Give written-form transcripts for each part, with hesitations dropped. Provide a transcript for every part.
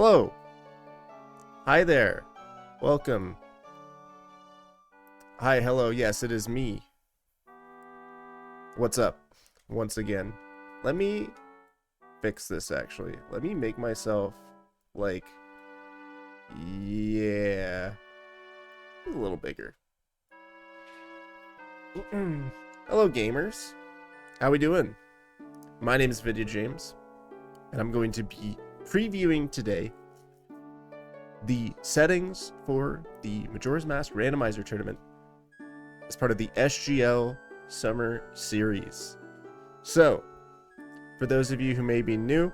Hello. Hi there. Welcome. Hi, hello. Yes, it is me. What's up? Once again. Let me fix this, actually. Let me make myself, like, yeah, a little bigger. Hello, gamers. How we doing? My name is Vidya James, and I'm going to be previewing today the settings for the Majora's Mask randomizer tournament as part of the SGL Summer Series. So, for those of you who may be new,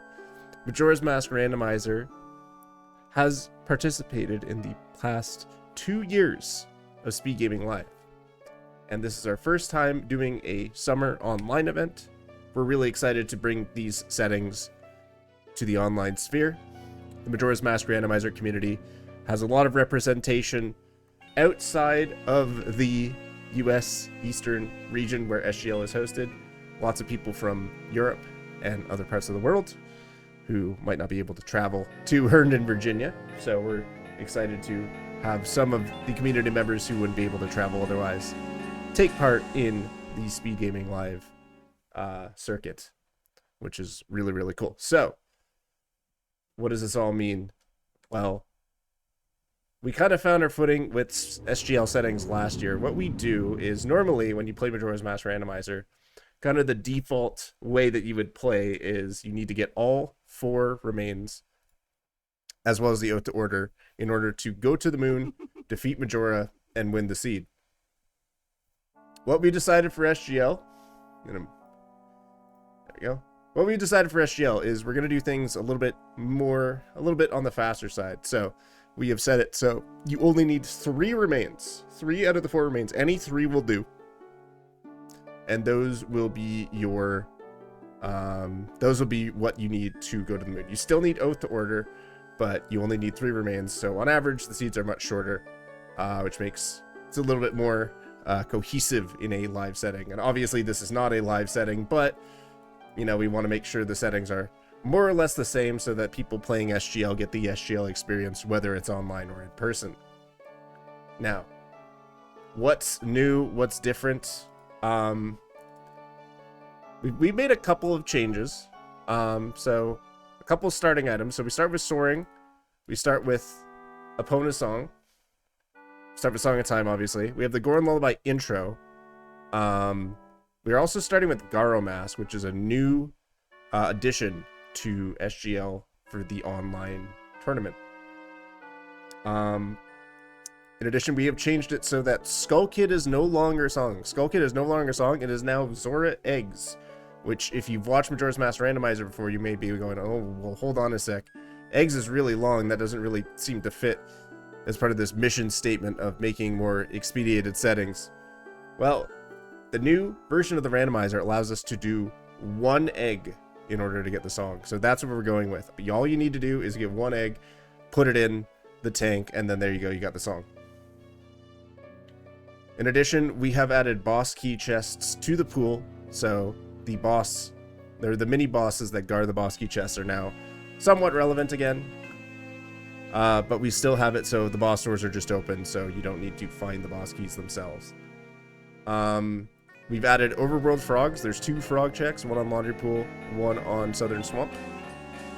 Majora's Mask randomizer has participated in the past 2 years of SpeedGaming Live. And this is our first time doing a summer online event. We're really excited to bring these settings to the online sphere. The Majora's Mask randomizer community has a lot of representation outside of the US Eastern region where SGL is hosted. Lots of people from Europe and other parts of the world who might not be able to travel to Herndon, Virginia. So we're excited to have some of the community members who wouldn't be able to travel otherwise take part in the SpeedGaming Live circuit, which is really, really cool. So, what does this all mean? Well, we kind of found our footing with SGL settings last year. What we do is normally when you play Majora's Mask randomizer, kind of the default way that you would play is you need to get all 4 remains as well as the Oath to Order in order to go to the moon, defeat Majora, and win the seed. What we decided for SGL, there we go. What we decided for SGL is we're going to do things a little bit on the faster side. So we have set it so you only need 3 remains. 3 out of the 4 remains. Any 3 will do. And those will be your, those will be what you need to go to the moon. You still need Oath to Order, but you only need 3 remains. So on average, the seeds are much shorter, which makes it's a little bit more cohesive in a live setting. And obviously this is not a live setting, but you know, we want to make sure the settings are more or less the same so that people playing SGL get the SGL experience, whether it's online or in person. Now, what's new? What's different? We made a couple of changes. So a couple starting items. So we start with soaring. We start with Epona song. Start with Song of Time, obviously. We have the Goron Lullaby intro. We're also starting with Garo Mask, which is a new addition to SGL for the online tournament. In addition, we have changed it so that Skull Kid is no longer a song. Skull Kid is no longer a song. It is now Zora Eggs, which if you've watched Majora's Mask Randomizer before, you may be going, oh, well, hold on a sec. Eggs is really long. That doesn't really seem to fit as part of this mission statement of making more expedited settings. Well, the new version of the randomizer allows us to do 1 egg in order to get the song. So that's what we're going with. All you need to do is get 1 egg, put it in the tank, and then there you go, you got the song. In addition, we have added boss key chests to the pool. So the mini bosses that guard the boss key chests are now somewhat relevant again. But we still have it so the boss doors are just open, so you don't need to find the boss keys themselves. We've added overworld frogs. There's 2 frog checks, 1 on Laundry Pool, 1 on Southern Swamp.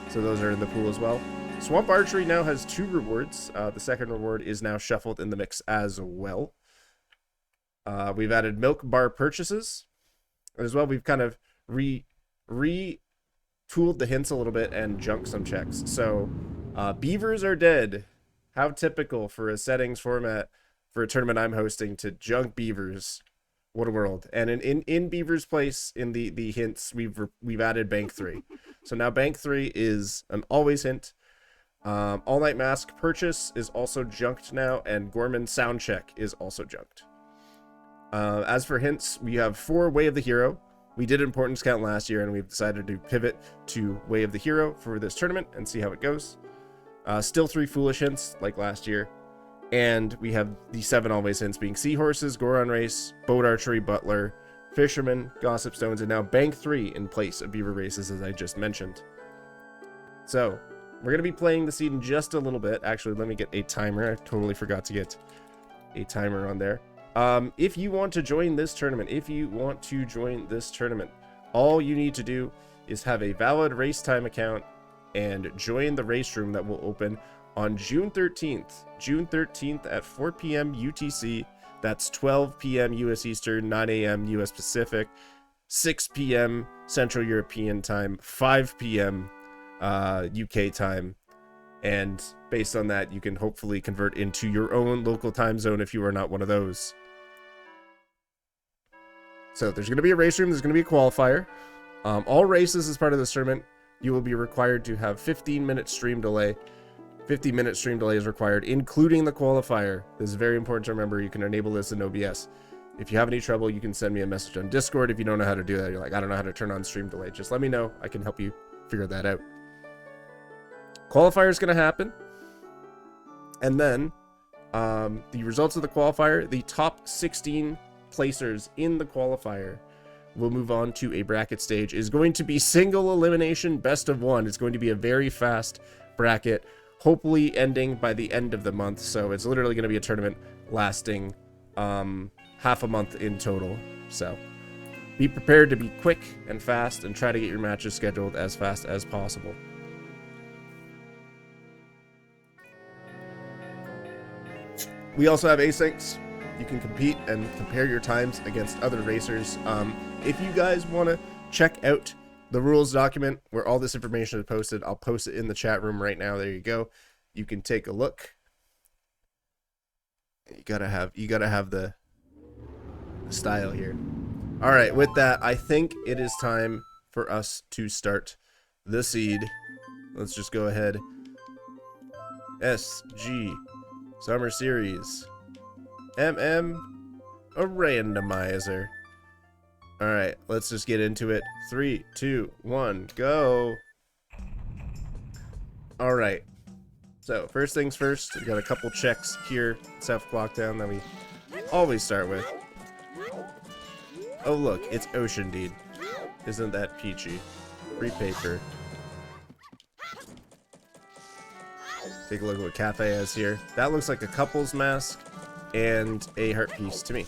So those are in the pool as well. Swamp Archery now has 2 rewards. The second reward is now shuffled in the mix as well. We've added milk bar purchases. As well, we've kind of retooled the hints a little bit and junked some checks. So, beavers are dead. How typical for a settings format for a tournament I'm hosting to junk beavers. What a world. And in Beaver's place, in the hints, we've added Bank 3. So now Bank 3 is an always hint. All Night Mask purchase is also junked now, and Gorman sound check is also junked. As for hints, we have 4 Way of the Hero. We did importance count last year, and we've decided to pivot to Way of the Hero for this tournament and see how it goes. Still 3 Foolish hints, like last year. And we have the 7 always hints being Seahorses, Goron Race, Boat Archery, Butler, Fisherman, Gossip Stones, and now Bank 3 in place of Beaver Races, as I just mentioned. So, We're going to be playing the seed in just a little bit. Actually, let me get a timer. I totally forgot to get a timer on there. If you want to join this tournament, all you need to do is have a valid race time account and join the race room that will open on June 13th. June 13th at 4 p.m. UTC. That's 12 p.m. US Eastern, 9 a.m. US Pacific, 6 p.m. Central European time, 5 p.m. UK time. And based on that, you can hopefully convert into your own local time zone if you are not one of those. So there's going to be a race room. There's going to be a qualifier. All races as part of this tournament, you will be required to have 15-minute stream delay. 50-minute stream delay is required, including the qualifier. This is very important to remember. You can enable this in OBS. If you have any trouble, you can send me a message on Discord. If you don't know how to do that, you're like, I don't know how to turn on stream delay. Just let me know. I can help you figure that out. Qualifier is going to happen. And then the results of the qualifier, the top 16 placers in the qualifier will move on to a bracket stage. Is going to be single elimination, best of one. It's going to be a very fast bracket, hopefully ending by the end of the month. So it's literally going to be a tournament lasting half a month in total. So be prepared to be quick and fast and try to get your matches scheduled as fast as possible. We also have asyncs. You can compete and compare your times against other racers. If you guys want to check out the rules document where all this information is posted, I'll post it in the chat room right now. There you go. You can take a look. You gotta have the style here. All right, with that, I think it is time for us to start the seed. Let's just go ahead. SG Summer Series. MM a randomizer. All right, let's just get into it. 3, 2, 1, go. All right. So first things first, we got a couple checks here. Self-clock down that we always start with. Oh look, it's Ocean Deed. Isn't that peachy? Free paper. Take a look at what Cafe has here. That looks like a couple's mask and a heart piece to me.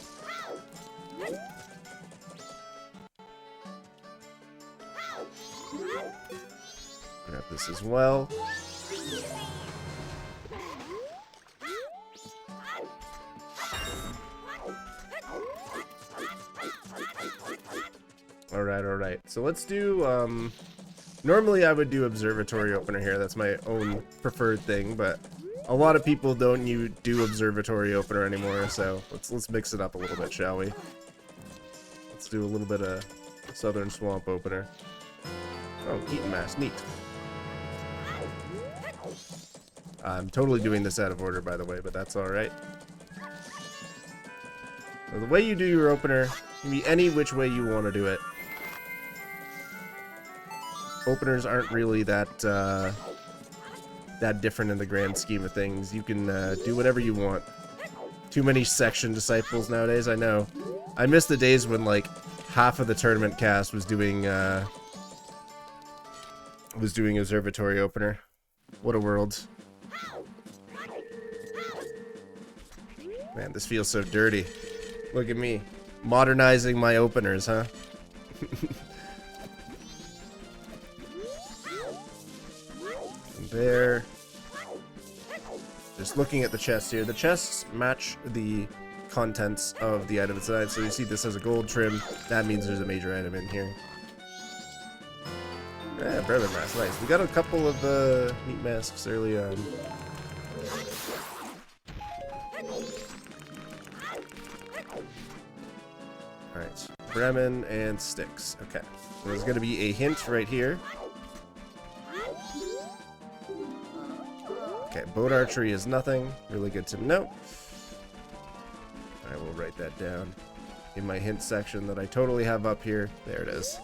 Grab this as well. Alright. So let's do, normally I would do Observatory Opener here. That's my own preferred thing, but a lot of people don't do Observatory Opener anymore, so let's mix it up a little bit, shall we? Let's do a little bit of Southern Swamp Opener. Oh, Keaton Mask, neat. I'm totally doing this out of order, by the way, but that's alright. So the way you do your opener can be any which way you want to do it. Openers aren't really that different in the grand scheme of things. You can do whatever you want. Too many section disciples nowadays, I know. I miss the days when like half of the tournament cast was doing Observatory Opener. What a world. Man, this feels so dirty. Look at me. Modernizing my openers, huh? There. Just looking at the chests here. The chests match the contents of the item inside. So you see this has a gold trim. That means there's a major item in here. Yeah, brother mask. Nice. We got a couple of meat masks early on. Alright. Bremen and sticks. Okay. So there's going to be a hint right here. Okay, boat archery is nothing. Really good to know. I will write that down in my hint section that I totally have up here. There it is.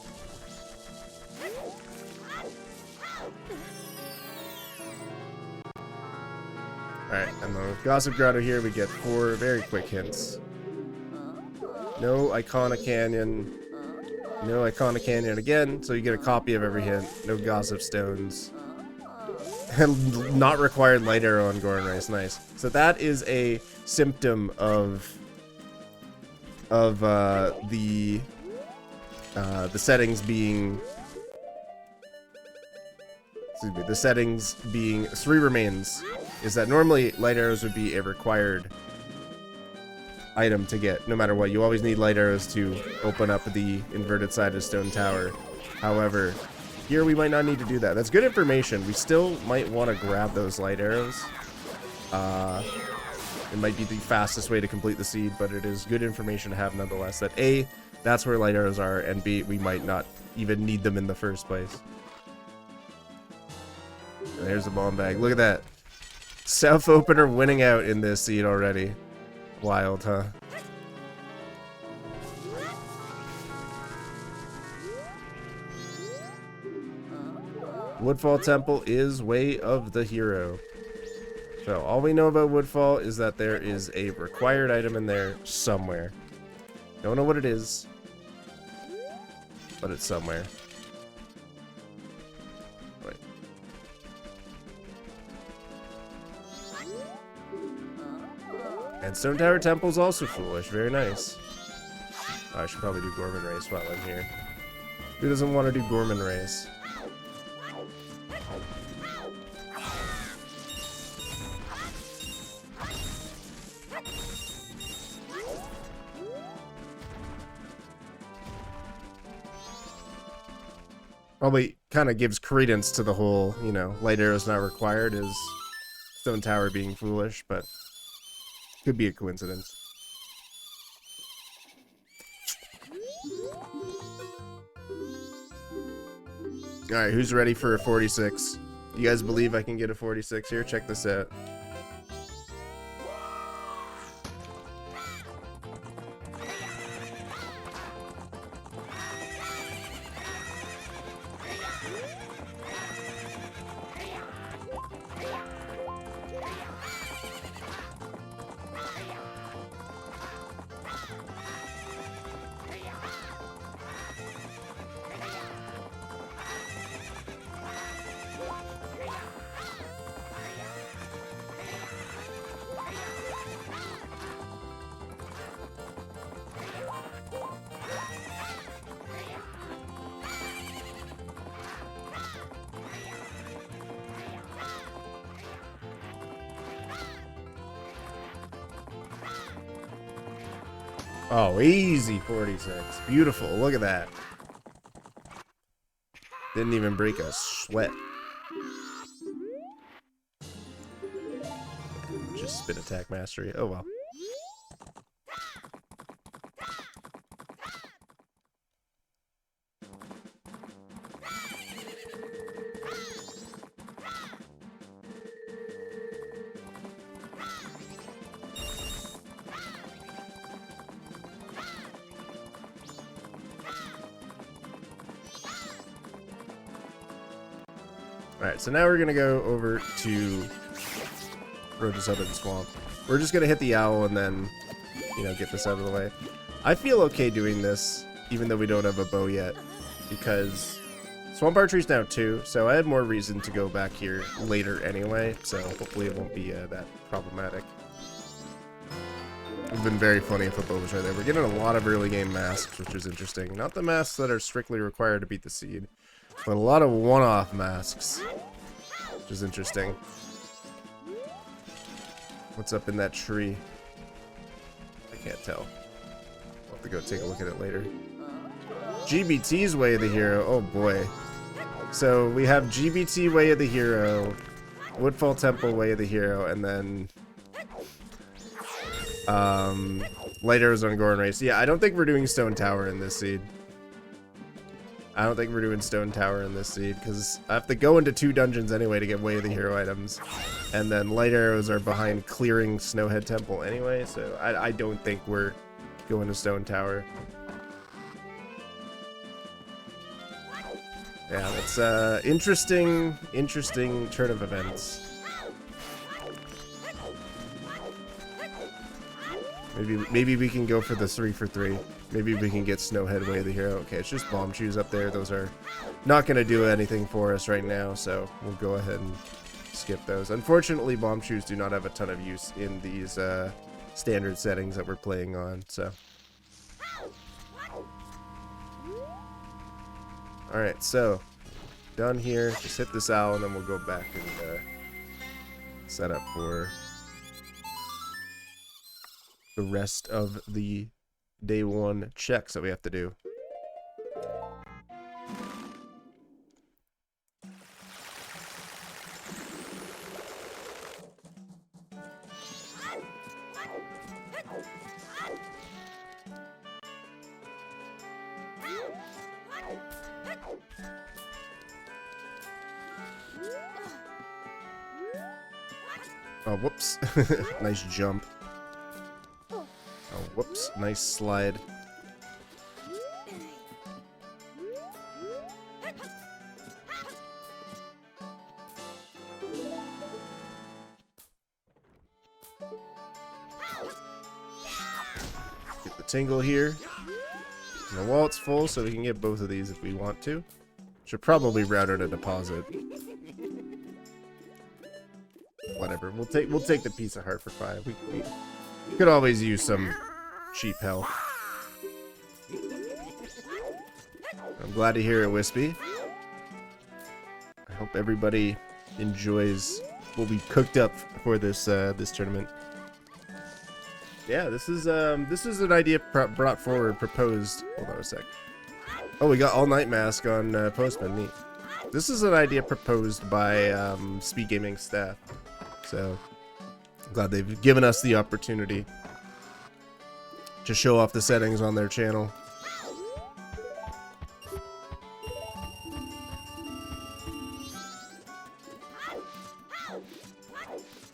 Alright, and then with Gossip Grotto here, we get 4 very quick hints. No Icona Canyon. No Icona Canyon again, so you get a copy of every hint. No Gossip Stones. Not required light arrow on Goron Race. Nice. So that is a symptom of the settings being, excuse me, the settings being 3 remains. Is that normally light arrows would be a required item to get no matter what. You always need light arrows to open up the inverted side of Stone Tower. However, here we might not need to do that. That's good information. We still might want to grab those light arrows. It might be the fastest way to complete the seed, but it is good information to have nonetheless. That A, that's where light arrows are, and B, we might not even need them in the first place. And there's the bomb bag. Look at that. Self-opener winning out in this seed already. Wild, huh? Woodfall Temple is Way of the Hero. So all we know about Woodfall is that there is a required item in there somewhere. Don't know what it is, but it's somewhere. Wait. And Stone Tower Temple's also foolish. Very nice. Oh, I should probably do Gorman Race while I'm here. Who doesn't want to do Gorman Race? Probably kind of gives credence to the whole, you know, light arrows not required is Stone Tower being foolish, but could be a coincidence. Alright, who's ready for a 46? You guys believe I can get a 46 here? Check this out. Oh, easy 46. Beautiful. Look at that. Didn't even break a sweat. Just spin attack mastery. Oh well. Alright, so now we're gonna go over to Road to Southern Swamp. We're just gonna hit the owl and then, you know, get this out of the way. I feel okay doing this, even though we don't have a bow yet, because Swamp Archery's now 2, so I had more reason to go back here later anyway, so hopefully it won't be that problematic. It would have been very funny if a bow was right there. We're getting a lot of early game masks, which is interesting. Not the masks that are strictly required to beat the seed, but a lot of one-off masks, which is interesting. What's up in that tree? I can't tell. I'll have to go take a look at it later. GBT's Way of the Hero. Oh boy. So we have GBT Way of the Hero, Woodfall Temple Way of the Hero, and then Light Arrows on Goron Race. Yeah, I don't think we're doing Stone Tower in this seed. I don't think we're doing Stone Tower in this seed, because I have to go into 2 dungeons anyway to get Way of the Hero items. And then Light Arrows are behind clearing Snowhead Temple anyway, so I don't think we're going to Stone Tower. Yeah, that's interesting turn of events. Maybe we can go for the 3 for 3. Maybe we can get Snowhead Way of the Hero. Okay, it's just bomb shoes up there. Those are not going to do anything for us right now, so we'll go ahead and skip those. Unfortunately, bomb shoes do not have a ton of use in these standard settings that we're playing on, so. Alright, so done here. Just hit this owl and then we'll go back and set up for the rest of the day one checks that we have to do. Oh, whoops. Nice jump. Oh, whoops. Nice slide. Get the tingle here. And the wallet's full, so we can get both of these if we want to. Should probably route out a deposit. Whatever. We'll take the piece of heart for 5. We could always use some cheap help. I'm glad to hear it, Wispy. I hope everybody enjoys what we cooked up for this this tournament. Yeah, this is an idea brought forward, proposed. Hold on a sec. Oh, we got All Night Mask on Postman. Neat. This is an idea proposed by SpeedGaming staff. So, I'm glad they've given us the opportunity to show off the settings on their channel.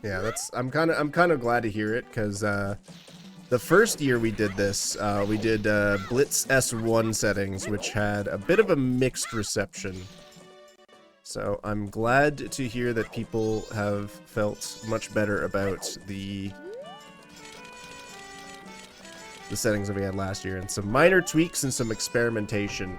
Yeah, I'm kind of glad to hear it, because the first year we did this, we did Blitz S1 settings, which had a bit of a mixed reception. So I'm glad to hear that people have felt much better about the settings that we had last year, and some minor tweaks and some experimentation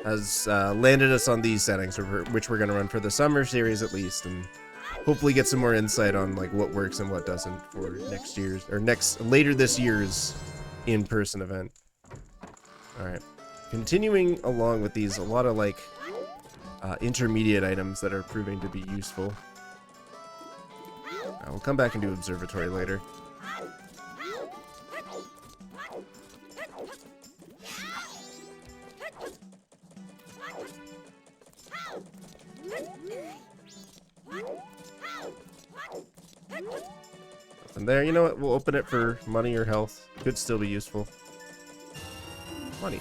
has landed us on these settings, which we're going to run for the summer series at least, and hopefully get some more insight on like what works and what doesn't for next year's or later this year's in-person event. All right. Continuing along with these, a lot of like intermediate items that are proving to be useful. We'll come back and do observatory later. Nothing there. You know what? We'll open it for money or health. Could still be useful. Money.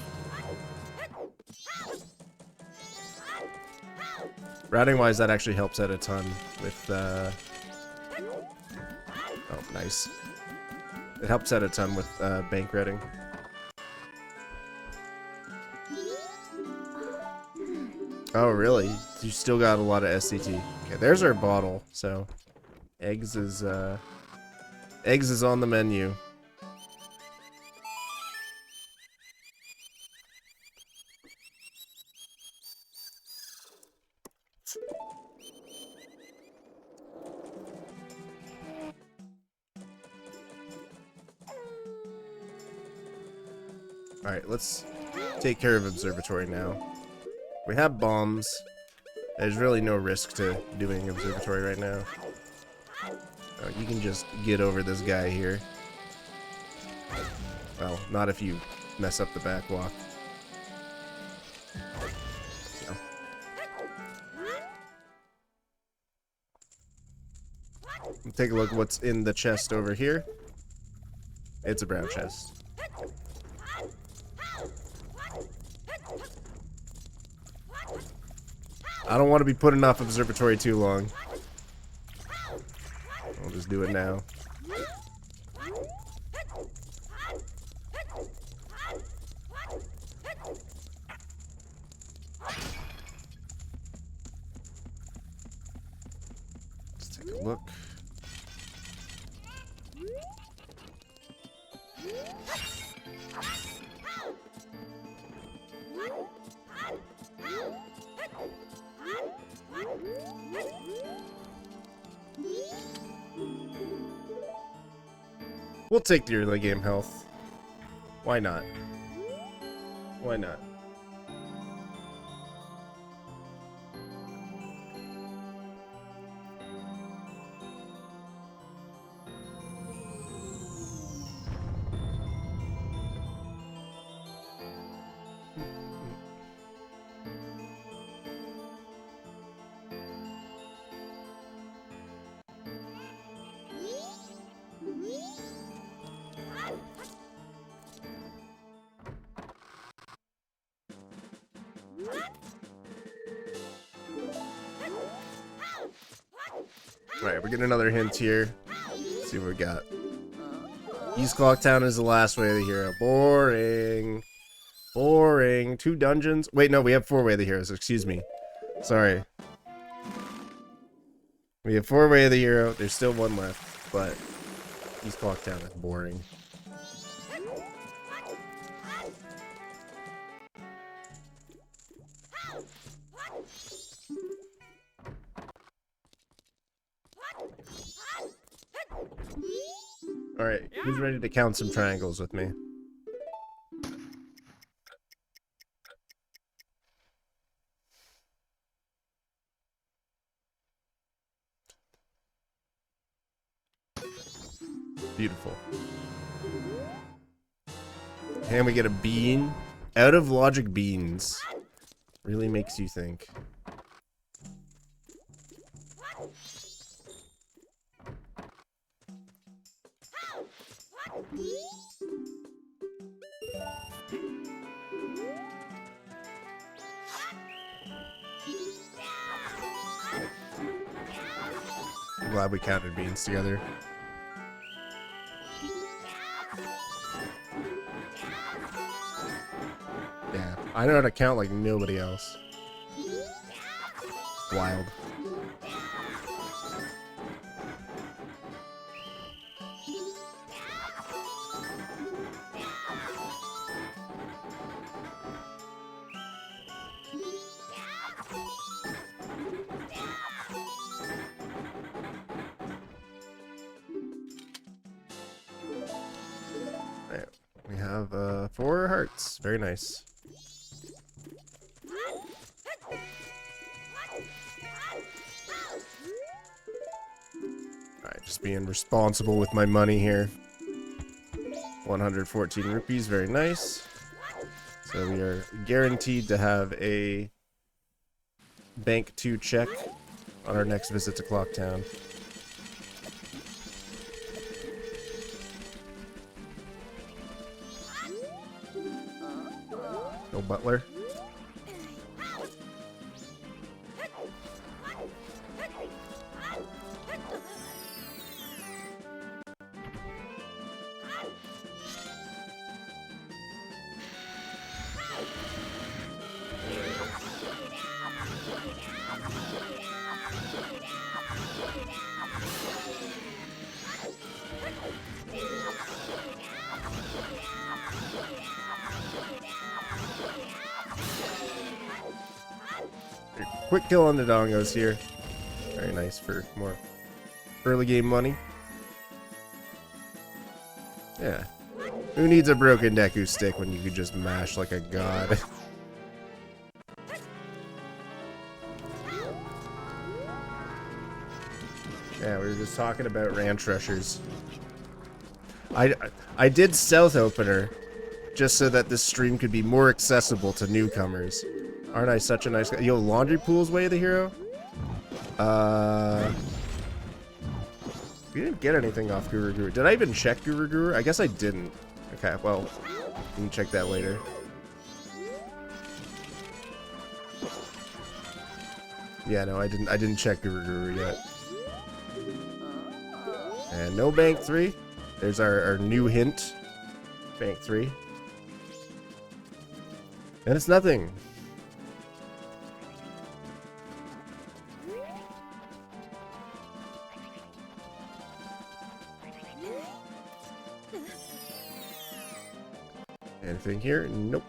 Routing wise, that actually helps out a ton with oh, nice. It helps out a ton with bank routing. Oh, really? You still got a lot of SCT. Okay, there's our bottle. So, eggs is on the menu. Alright, let's take care of observatory now. We have bombs. There's really no risk to doing observatory right now. Oh, you can just get over this guy here. Well, not if you mess up the back walk. So. Take a look at what's in the chest over here. It's a brown chest. I don't want to be putting off observatory too long. I'll just do it now. Let's take a look. We'll take the early game health. Why not? Why not? Alright, we're getting another hint here. Let's see what we got. East Clocktown is the last way of the hero. Boring. Boring. 2 dungeons. Wait, no, we have 4 way of the heroes. Excuse me. Sorry. We have 4 way of the hero. There's still 1 left, but East Clocktown is boring. Alright, who's ready to count some triangles with me? Beautiful. And we get a bean. Out of logic beans. Really makes you think. I'm glad we counted beans together. Yeah, I know how to count like nobody else. Wild. Right, we have 4 hearts. Very nice. Alright, just being responsible with my money here. 114 rupees, very nice. So we are guaranteed to have a Bank 2 check on our next visit to Clocktown. No butler. Quick kill on the dongos here. Very nice for more early game money. Yeah. Who needs a broken Deku stick when you could just mash like a god? Yeah, we were just talking about ranch rushers. I did South Opener just so that this stream could be more accessible to newcomers. Aren't I such a nice guy? Yo, Laundry Pool's way of the hero? We didn't get anything off Guru Guru. Did I even check Guru Guru? I guess I didn't. Okay, well, we can check that later. Yeah, no, I didn't check Guru Guru yet. And no Bank 3. There's our new hint. Bank 3. And it's nothing. Anything here? Nope.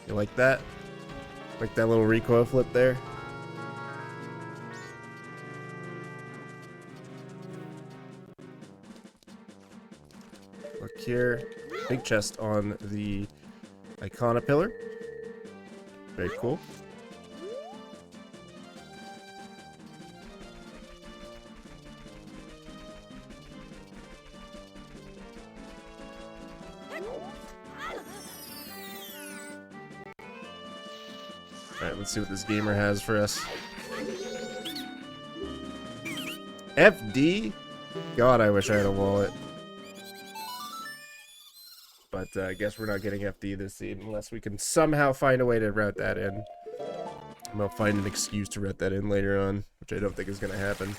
You like that? Like that little recoil flip there. Look here. Big chest on the Icona pillar. Very cool. Alright, let's see what this gamer has for us. FD? God, I wish I had a wallet. But I guess we're not getting FD this scene unless we can somehow find a way to route that in. And I'll find an excuse to route that in later on, which I don't think is going to happen.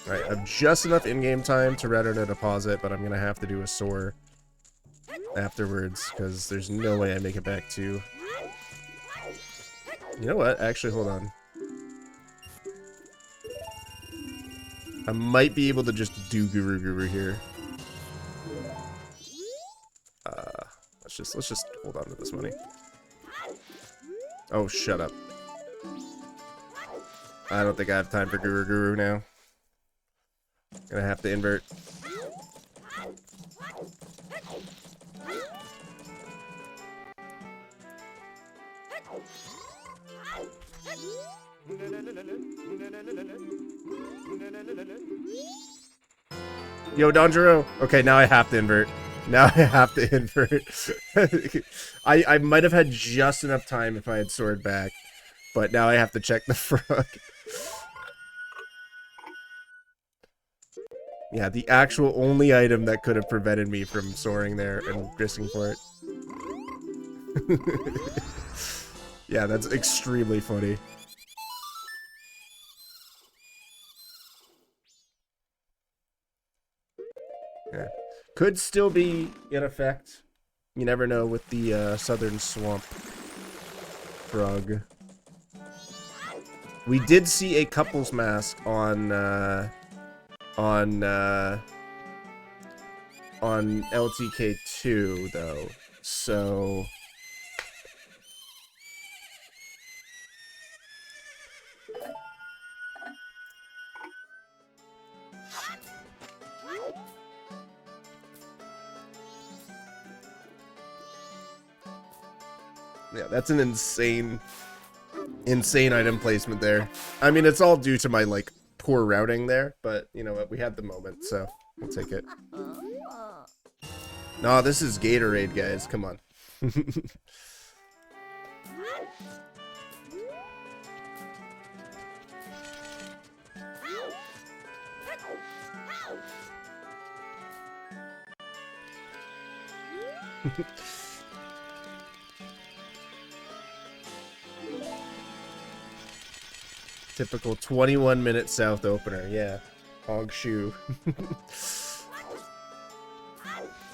Alright, I have just enough in-game time to route out a deposit, but I'm going to have to do a soar afterwards, because there's no way I make it back to... You know what? Actually, hold on. I might be able to just do Guru Guru here. Let's just hold on to this money. Oh, shut up. I don't think I have time for Guru Guru now. Gonna have to invert. Yo, Donjuro. Okay, now I have to invert. Now I have to invert. I might have had just enough time if I had soared back, but now I have to check the frog. Yeah, the actual only item that could have prevented me from soaring there and risking for it. Yeah, that's extremely funny. Yeah. Could still be in effect. You never know with the southern swamp frog. We did see a couple's mask on LTK2 though, so yeah, that's an insane item placement there. I mean, it's all due to my like poor routing there, but you know what, we had the moment, so we'll take it. Nah, this is Gatorade, guys, come on. Typical 21-minute South opener, yeah. Hog shoe.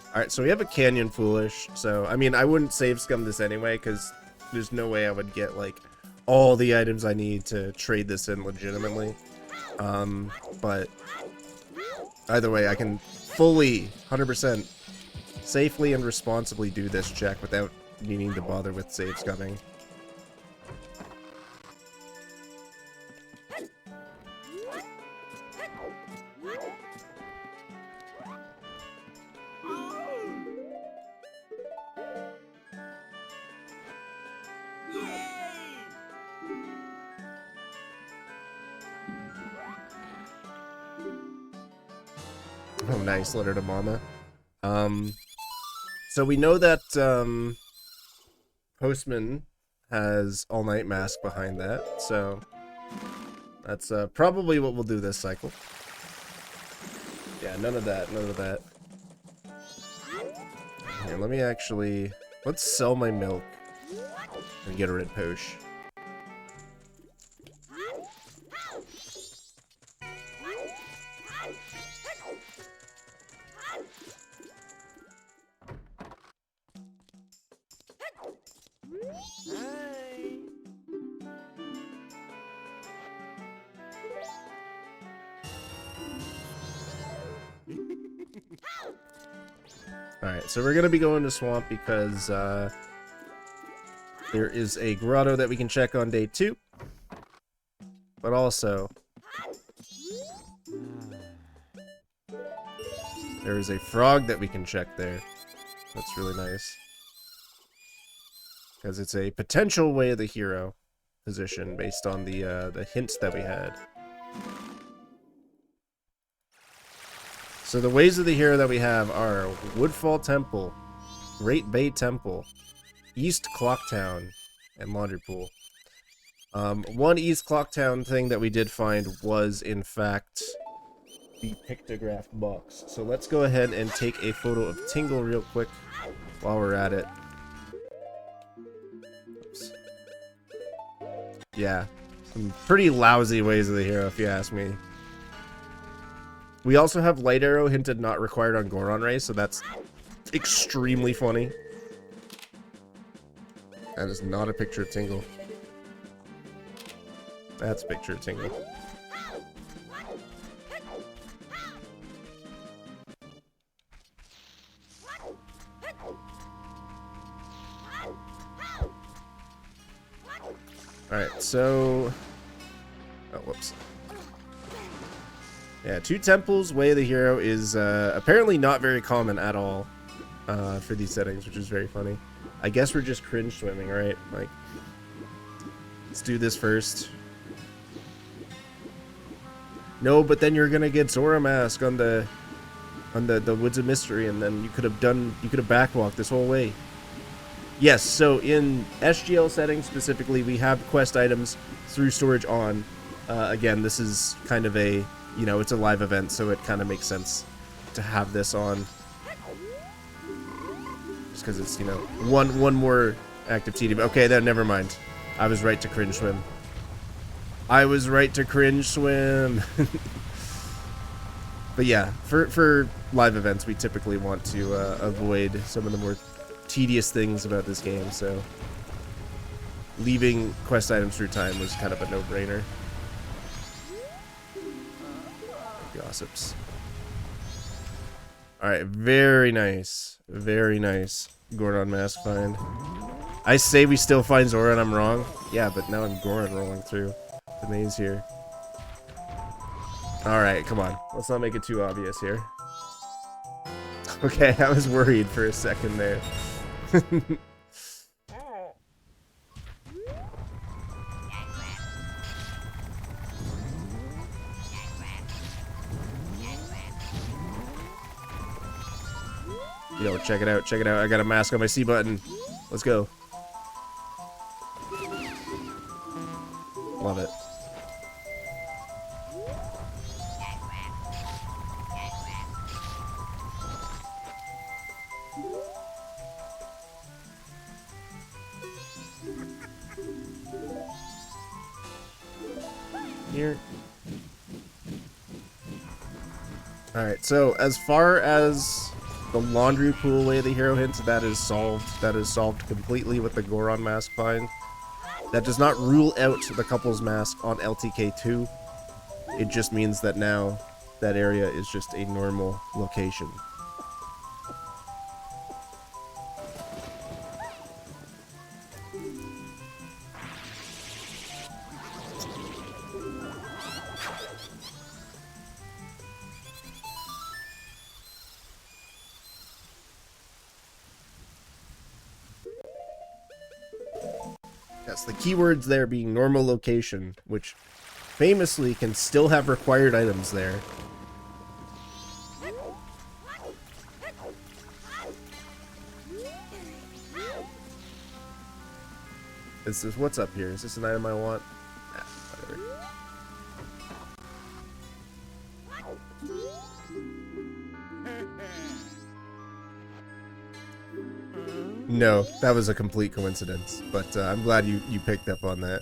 Alright, so we have a Canyon Foolish, so, I mean, I wouldn't save scum this anyway, because there's no way I would get, like, all the items I need to trade this in legitimately. But either way, I can fully, 100%, safely and responsibly do this check without needing to bother with save scumming. Oh, nice, letter to mama. So we know that, Postman has All Night Mask behind that, so that's, probably what we'll do this cycle. Yeah, none of that, none of that. Here, let me actually, let's sell my milk and get a red posh. Alright, so we're gonna be going to Swamp because there is a grotto that we can check on day 2. But also, there is a frog that we can check there. That's really nice. Because it's a potential way of the hero position based on the hints that we had. So the ways of the hero that we have are Woodfall Temple, Great Bay Temple, East Clocktown, and Laundry Pool. One East Clocktown thing that we did find was, in fact, the pictograph box. So let's go ahead and take a photo of Tingle real quick while we're at it. Oops. Yeah, some pretty lousy ways of the hero, if you ask me. We also have Light Arrow hinted not required on Goron Ray, so that's extremely funny. That is not a picture of Tingle. That's a picture of Tingle. Alright, so... Oh, whoops. Yeah, 2 temples, way of the hero is apparently not very common at all for these settings, which is very funny. I guess we're just cringe swimming, right? Like, let's do this first. No, but then you're gonna get Zora Mask on the Woods of Mystery, and then you could have backwalked this whole way. Yes, so in SGL settings specifically, we have quest items through storage on. Again, this is kind of a, you know, it's a live event, so it kind of makes sense to have this on. Just because it's, you know, one more active TD. Okay, then never mind. I was right to cringe swim. I was right to cringe swim. But yeah, for live events, we typically want to avoid some of the more tedious things about this game, so leaving quest items through time was kind of a no-brainer. Gossips. Alright, very nice. Very nice. Goron Mask find. I say we still find Zora and I'm wrong. Yeah, but now I'm Goron rolling through the maze here. Alright, come on. Let's not make it too obvious here. Okay, I was worried for a second there. Yo, check it out, check it out. I got a mask on my C button. Let's go. Love it. Here. Alright, so as far as the laundry pool way of the hero hints, that is solved. That is solved completely with the Goron Mask find. That does not rule out the couple's mask on LTK2. It just means that now that area is just a normal location. Yes, the keywords there being normal location, which famously can still have required items there. This is what's up here. Is this an item I want? Nah, whatever. No, that was a complete coincidence, but I'm glad you picked up on that.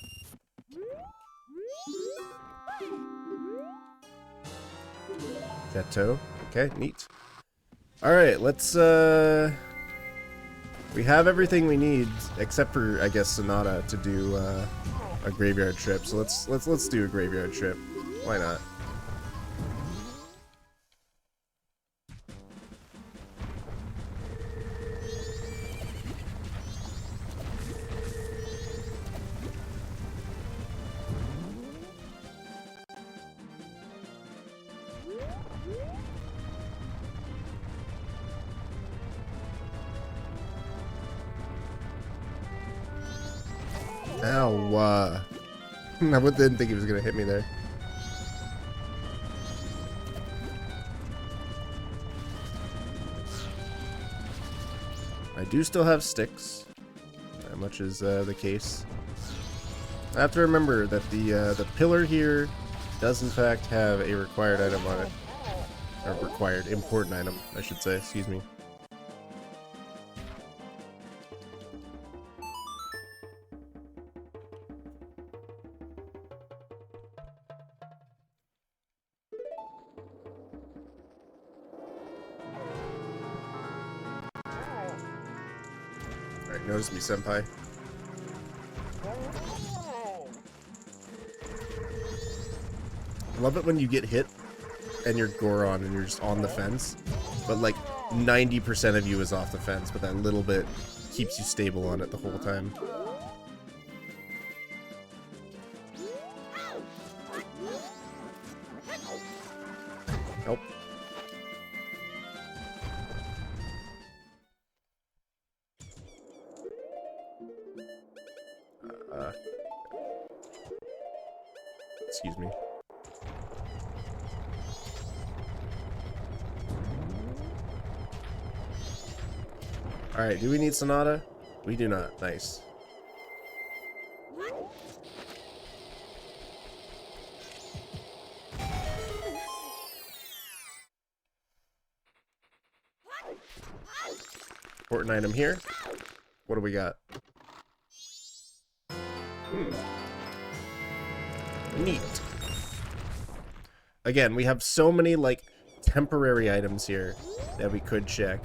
Chateau. Okay, neat. Alright, let's we have everything we need, except for, I guess, Sonata to do a graveyard trip. So let's do a graveyard trip. Why not? Ow. I didn't think he was gonna hit me there. I do still have sticks, much is the case. I have to remember that the pillar here does in fact have a required item on it. Or required important item, I should say, excuse me. Alright, notice me, senpai. I love it when you get hit and you're Goron and you're just on the fence, but like 90% of you is off the fence, but that little bit keeps you stable on it the whole time. Help. Excuse me. Alright, do we need Sonata? We do not. Nice. Important item here. What do we got? Neat. Again, we have so many, like, temporary items here that we could check.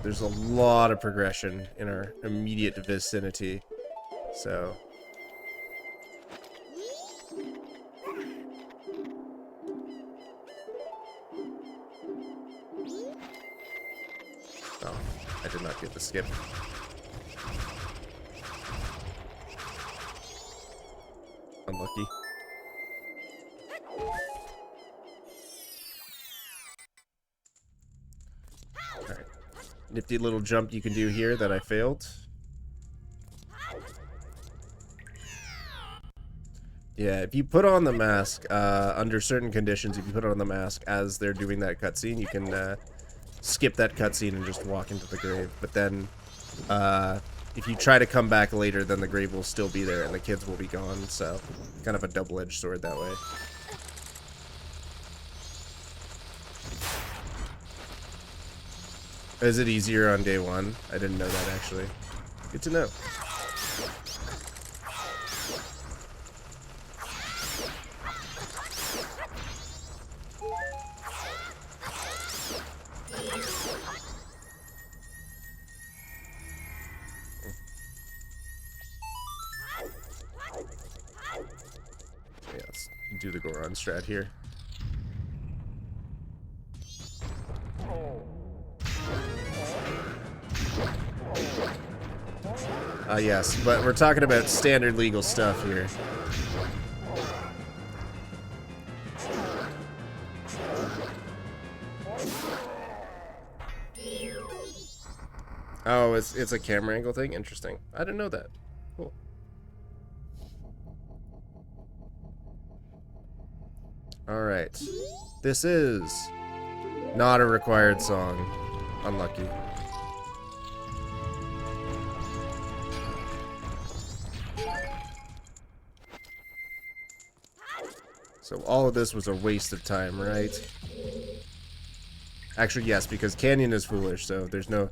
There's a lot of progression in our immediate vicinity, so... Oh, I did not get the skip. Unlucky. Alright. Nifty little jump you can do here that I failed. Yeah, if you put on the mask, under certain conditions, if you put on the mask as they're doing that cutscene, you can skip that cutscene and just walk into the grave. But then, if you try to come back later, then the grave will still be there and the kids will be gone, so kind of a double-edged sword that way. Is it easier on day one? I didn't know that, actually. Good to know. Yeah, let's do the Goron strat here. Yes, but we're talking about standard legal stuff here. Oh, it's a camera angle thing? Interesting. I didn't know that. Cool. Alright. This is not a required song. Unlucky. So all of this was a waste of time, right? Actually, yes, because Canyon is foolish, so there's no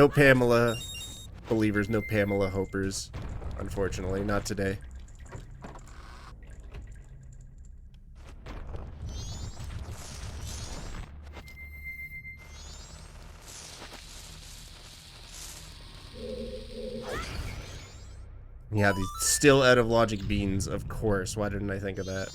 Pamela believers, no Pamela hopers, unfortunately, not today. Yeah, these still out of logic beans, of course. Why didn't I think of that?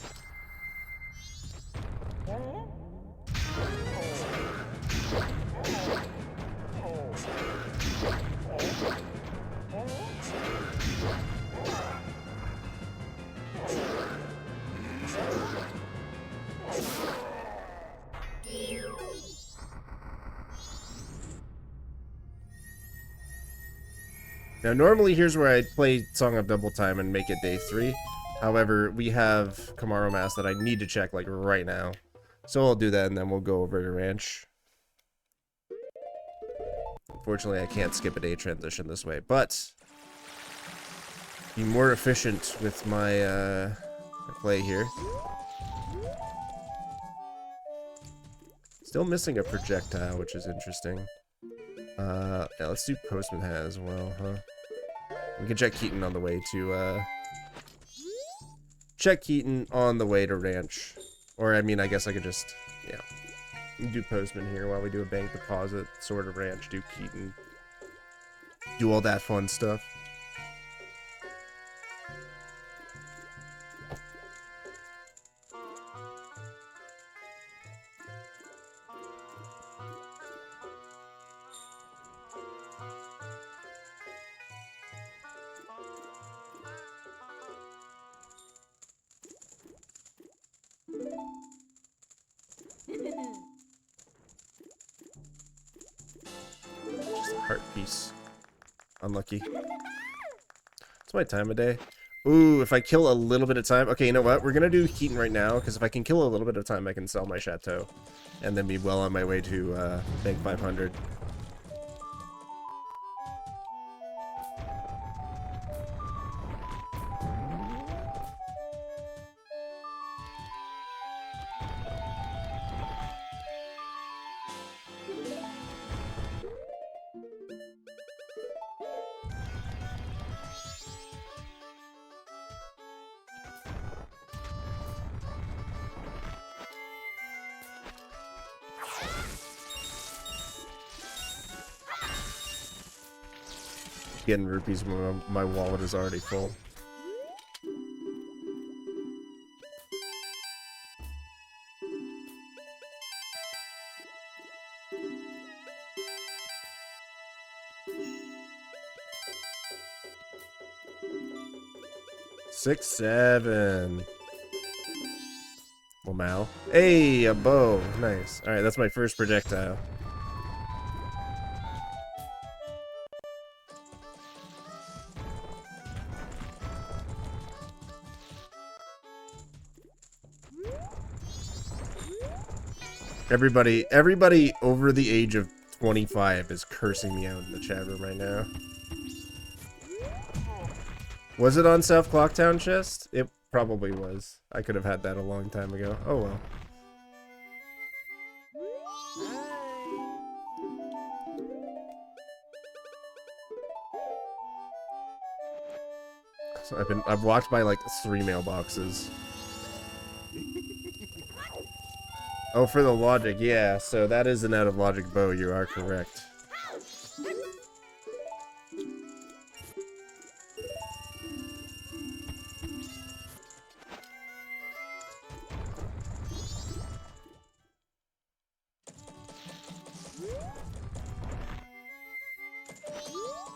Now, normally here's where I'd play Song of Double Time and make it day 3. However, we have Kamaro Mass that I need to check, like, right now. So I'll do that, and then we'll go over to Ranch. Unfortunately, I can't skip a day transition this way, but be more efficient with my play here. Still missing a projectile, which is interesting. Yeah, let's do Postman Hat as well, huh? We can check Keaton on the way to, check Keaton on the way to Ranch. Or, I mean, I guess I could just, yeah. Do Postman here while we do a bank deposit, sort of Ranch, do Keaton. Do all that fun stuff. Just a heart piece. Unlucky. It's my time of day. Ooh, if I kill a little bit of time. Okay, you know what? We're gonna do Keaton right now, because if I can kill a little bit of time, I can sell my chateau. And then be well on my way to bank 500. Getting rupees when my wallet is already full. Six, 7. Wow. Hey, a bow. Nice. Alright, that's my first projectile. Everybody over the age of 25 is cursing me out in the chat room right now. Was it on South Clocktown chest? It probably was. I could have had that a long time ago. Oh well. So I've walked by like 3 mailboxes. Oh, for the logic, yeah. So that is an out of logic bow. You are correct.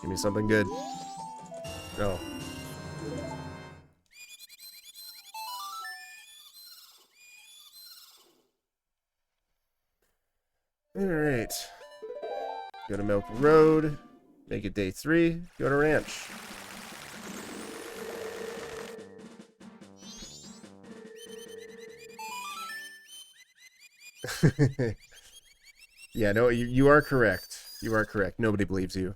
Give me something good. No. Alright. Go to Milk Road. Make it day 3. Go to Ranch. Yeah, no, you are correct. You are correct. Nobody believes you.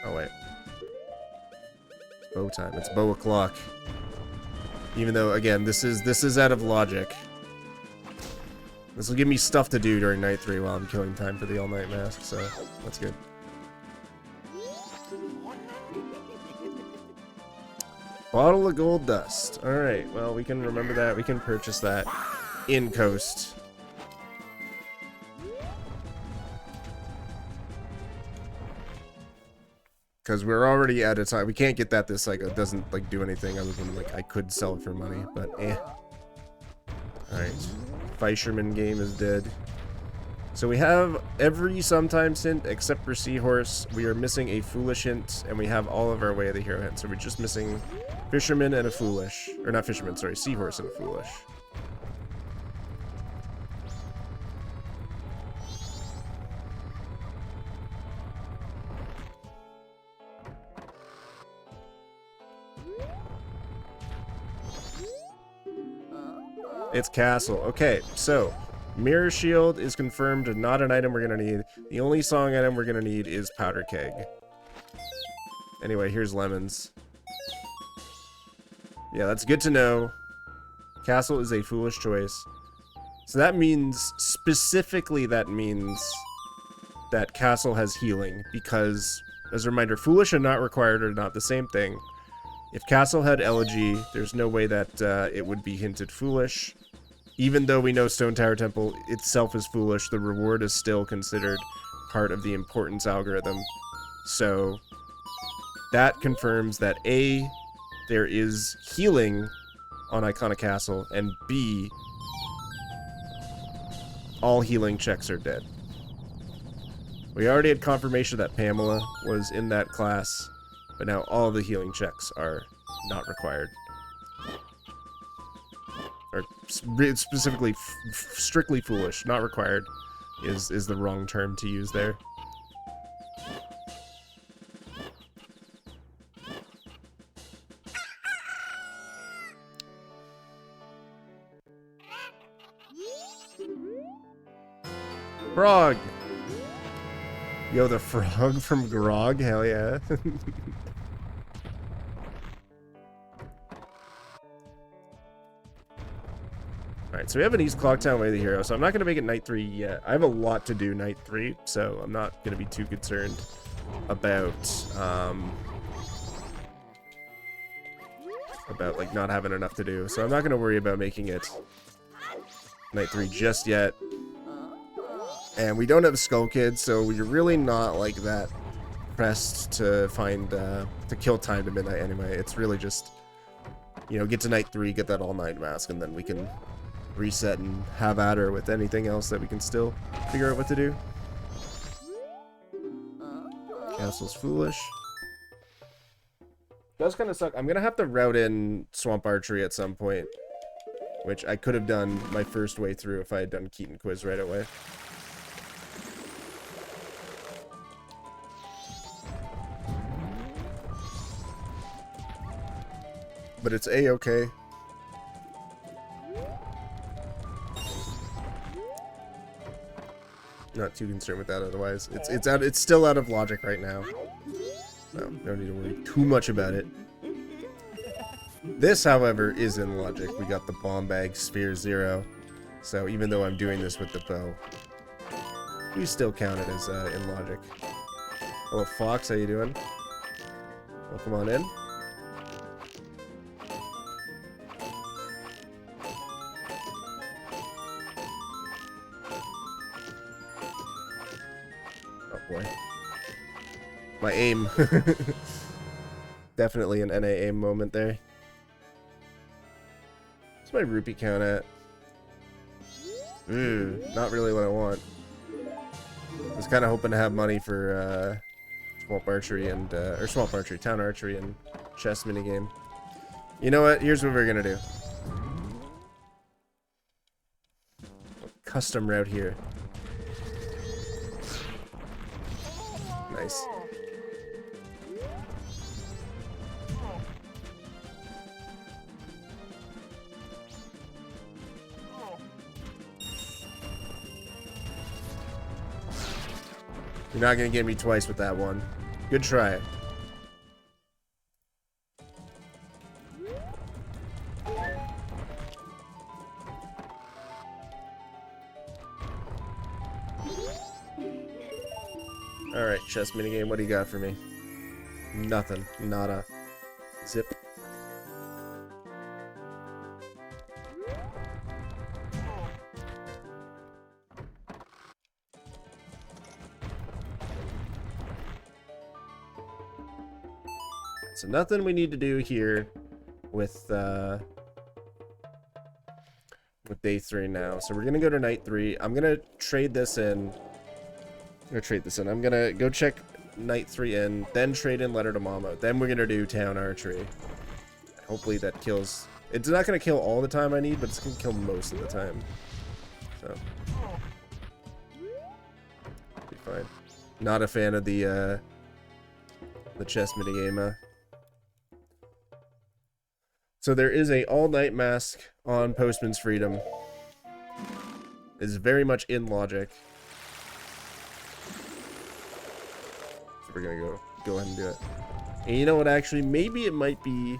Oh wait. It's bow time. It's bow o'clock. Even though, again, this is out of logic. This will give me stuff to do during night 3 while I'm killing time for the all-night mask, so that's good. Bottle of gold dust. Alright, well, we can remember that. We can purchase that in Coast. Because we're already out of time. We can't get that this cycle. It doesn't, like, do anything other than, like, I could sell it for money, but eh. Alright. Fisherman game is dead. So we have every sometimes hint except for Seahorse. We are missing a Foolish hint, and we have all of our Way of the Hero hints. So we're just missing Fisherman and a Foolish. Or not Fisherman, sorry, Seahorse and a Foolish. It's Castle. Okay, so Mirror Shield is confirmed, not an item we're gonna need. The only song item we're gonna need is Powder Keg. Anyway, here's Lemons. Yeah, that's good to know. Castle is a foolish choice. So that means, specifically that means that Castle has healing, because, as a reminder, Foolish and not required are not the same thing. If Castle had Elegy, there's no way that it would be hinted Foolish. Even though we know Stone Tower Temple itself is foolish, the reward is still considered part of the importance algorithm. So that confirms that A, there is healing on Iconic Castle, and B, all healing checks are dead. We already had confirmation that Pamela was in that class, but now all the healing checks are not required. Or specifically, strictly foolish, not required, is the wrong term to use there. Frog! Yo, the frog from Grog? Hell yeah. Alright, so we have an East Clocktown Way of the Hero, so I'm not going to make it Night 3 yet. I have a lot to do Night 3, so I'm not going to be too concerned about, like, not having enough to do. So I'm not going to worry about making it Night 3 just yet. And we don't have Skull Kid, so you're really not, like, that pressed to find, to kill time to midnight anyway. It's really just, you know, get to Night 3, get that all-night mask, and then we can reset and have at her with anything else that we can still figure out what to do. Castle's foolish. Does kind of suck. I'm gonna have to route in Swamp Archery at some point, which I could have done my first way through if I had done Keaton Quiz right away. But it's A-okay. Not too concerned with that otherwise. It's still out of logic right now. No, no need to worry too much about it. This, however, is in logic. We got the bomb bag sphere 0. So even though I'm doing this with the bow, we still count it as in logic. Hello, Fox, how you doing? Welcome on in. Boy. My aim. Definitely an NA aim moment there. What's my rupee count at? Not really what I want. I was kind of hoping to have money for Swamp Archery and or Swamp Archery, Town Archery and chess minigame. You know what? Here's what we're gonna do. Custom route here. Nice. You're not gonna get me twice with that one. Good try. Alright, chess minigame, what do you got for me? Nothing. Nada. Zip. So nothing we need to do here with with day 3 now. So we're gonna go to night 3. I'm gonna trade this in. I'm gonna go check night 3 in, then trade in Letter to Mama. Then we're gonna do Town Archery. Hopefully that kills. It's not gonna kill all the time I need, but it's gonna kill most of the time. So be fine. Not a fan of the chess minigame. So there is a all-night mask on Postman's Freedom. It's very much in logic. So we're gonna go ahead and do it. And you know what, actually, maybe it might be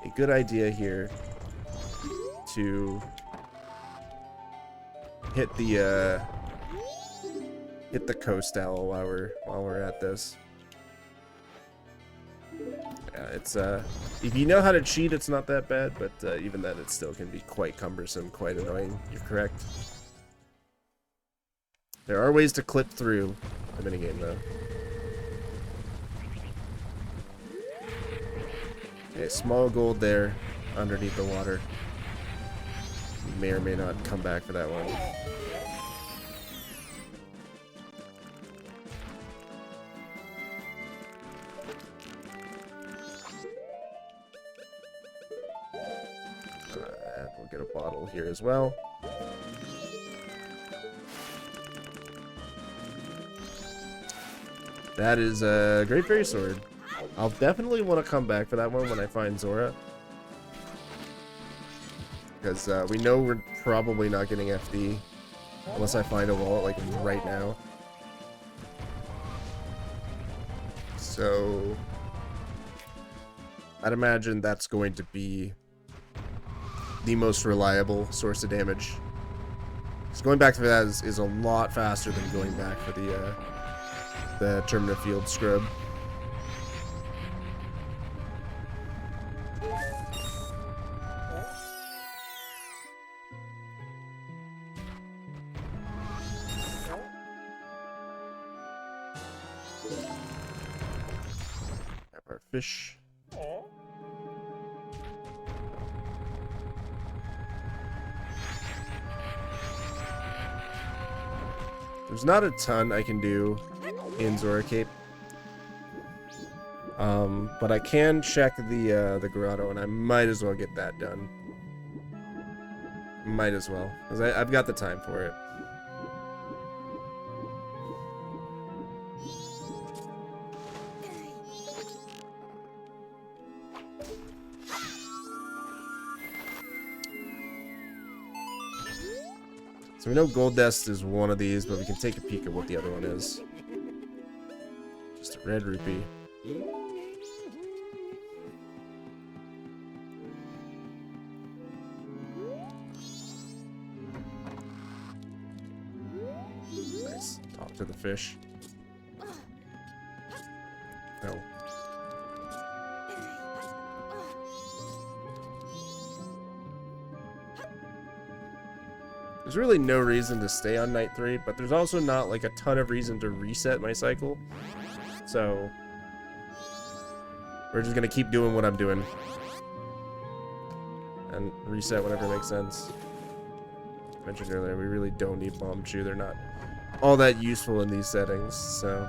a good idea here to hit the coast owl while we're at this. Yeah, it's if you know how to cheat, it's not that bad, but even then, it still can be quite cumbersome, quite annoying. You're correct. There are ways to clip through the minigame, though. Okay, small gold there, underneath the water. You may or may not come back for that one. We'll get a bottle here as well. That is a Great Fairy Sword. I'll definitely want to come back for that one when I find Zora. Because we know we're probably not getting FD unless I find a wallet like right now. So I'd imagine that's going to be the most reliable source of damage. Because going back for that is a lot faster than going back for the Terminal Field Scrub. Have our fish. There's not a ton I can do in Zora Cape. But I can check the grotto, and I might as well get that done. Might as well, because I've got the time for it. So we know Gold Dust is one of these, but we can take a peek at what the other one is. Just a red rupee. Nice. Talk to the fish. No. There's really no reason to stay on night 3, but there's also not like a ton of reason to reset my cycle. So we're just gonna keep doing what I'm doing and reset whenever it makes sense. I mentioned earlier, we really don't need Bomb Chew. They're not all that useful in these settings, so.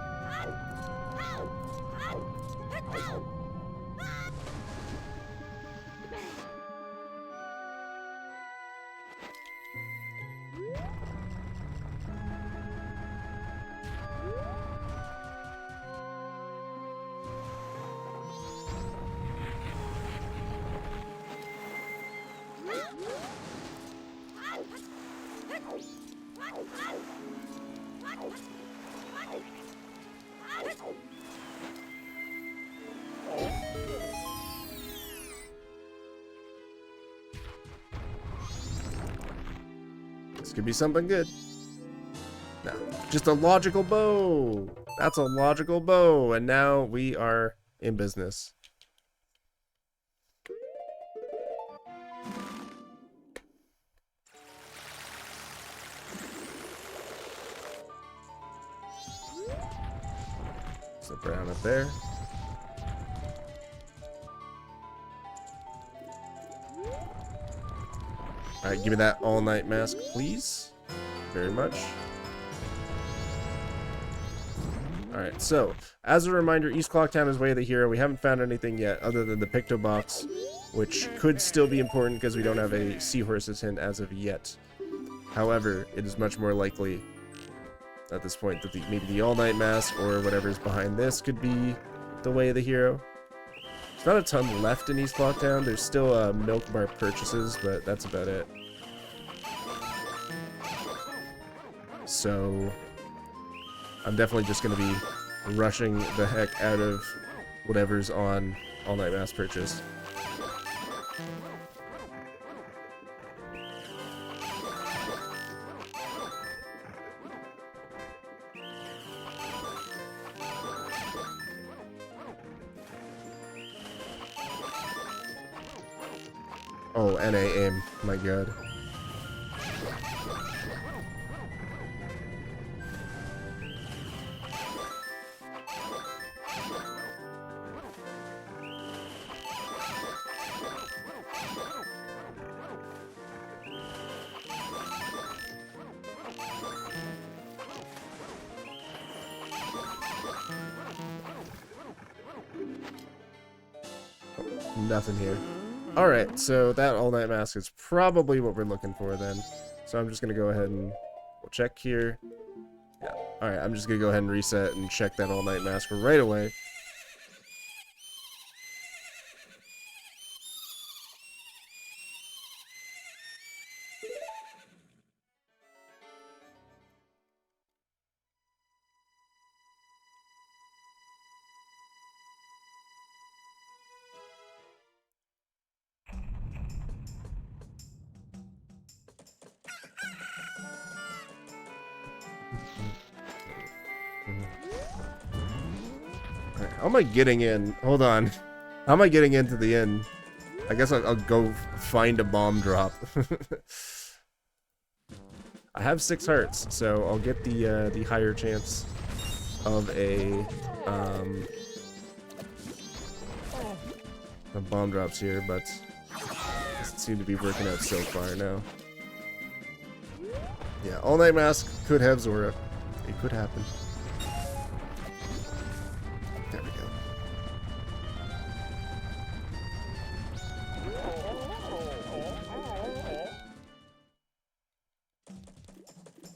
This could be something good. No, just a logical bow. That's a logical bow, and now we are in business. So brown up there. Alright, give me that all-night mask, please. Very much. Alright, so, as a reminder, East Clocktown is Way of the Hero. We haven't found anything yet other than the Picto Box, which could still be important because we don't have a Seahorse's hint as of yet. However, it is much more likely at this point that maybe the all-night mask or whatever's behind this could be the Way of the Hero. There's not a ton left in East Clocktown. There's still milk bar purchases, but that's about it. So I'm definitely just going to be rushing the heck out of whatever's on all-night mask purchase. Oh, NA aim. My god. Nothing here. Alright, so that all-night mask is probably what we're looking for then. So I'm just going to go ahead and we'll check here. Yeah. Alright, I'm just going to go ahead and reset and check that all-night mask right away. How am I getting in? Hold on. How am I getting into the inn? I guess I'll go find a bomb drop. I have 6 hearts, so I'll get the higher chance of a bomb drops here, but it doesn't seem to be working out so far now. Yeah, all-night mask could have Zora. It could happen. There we go.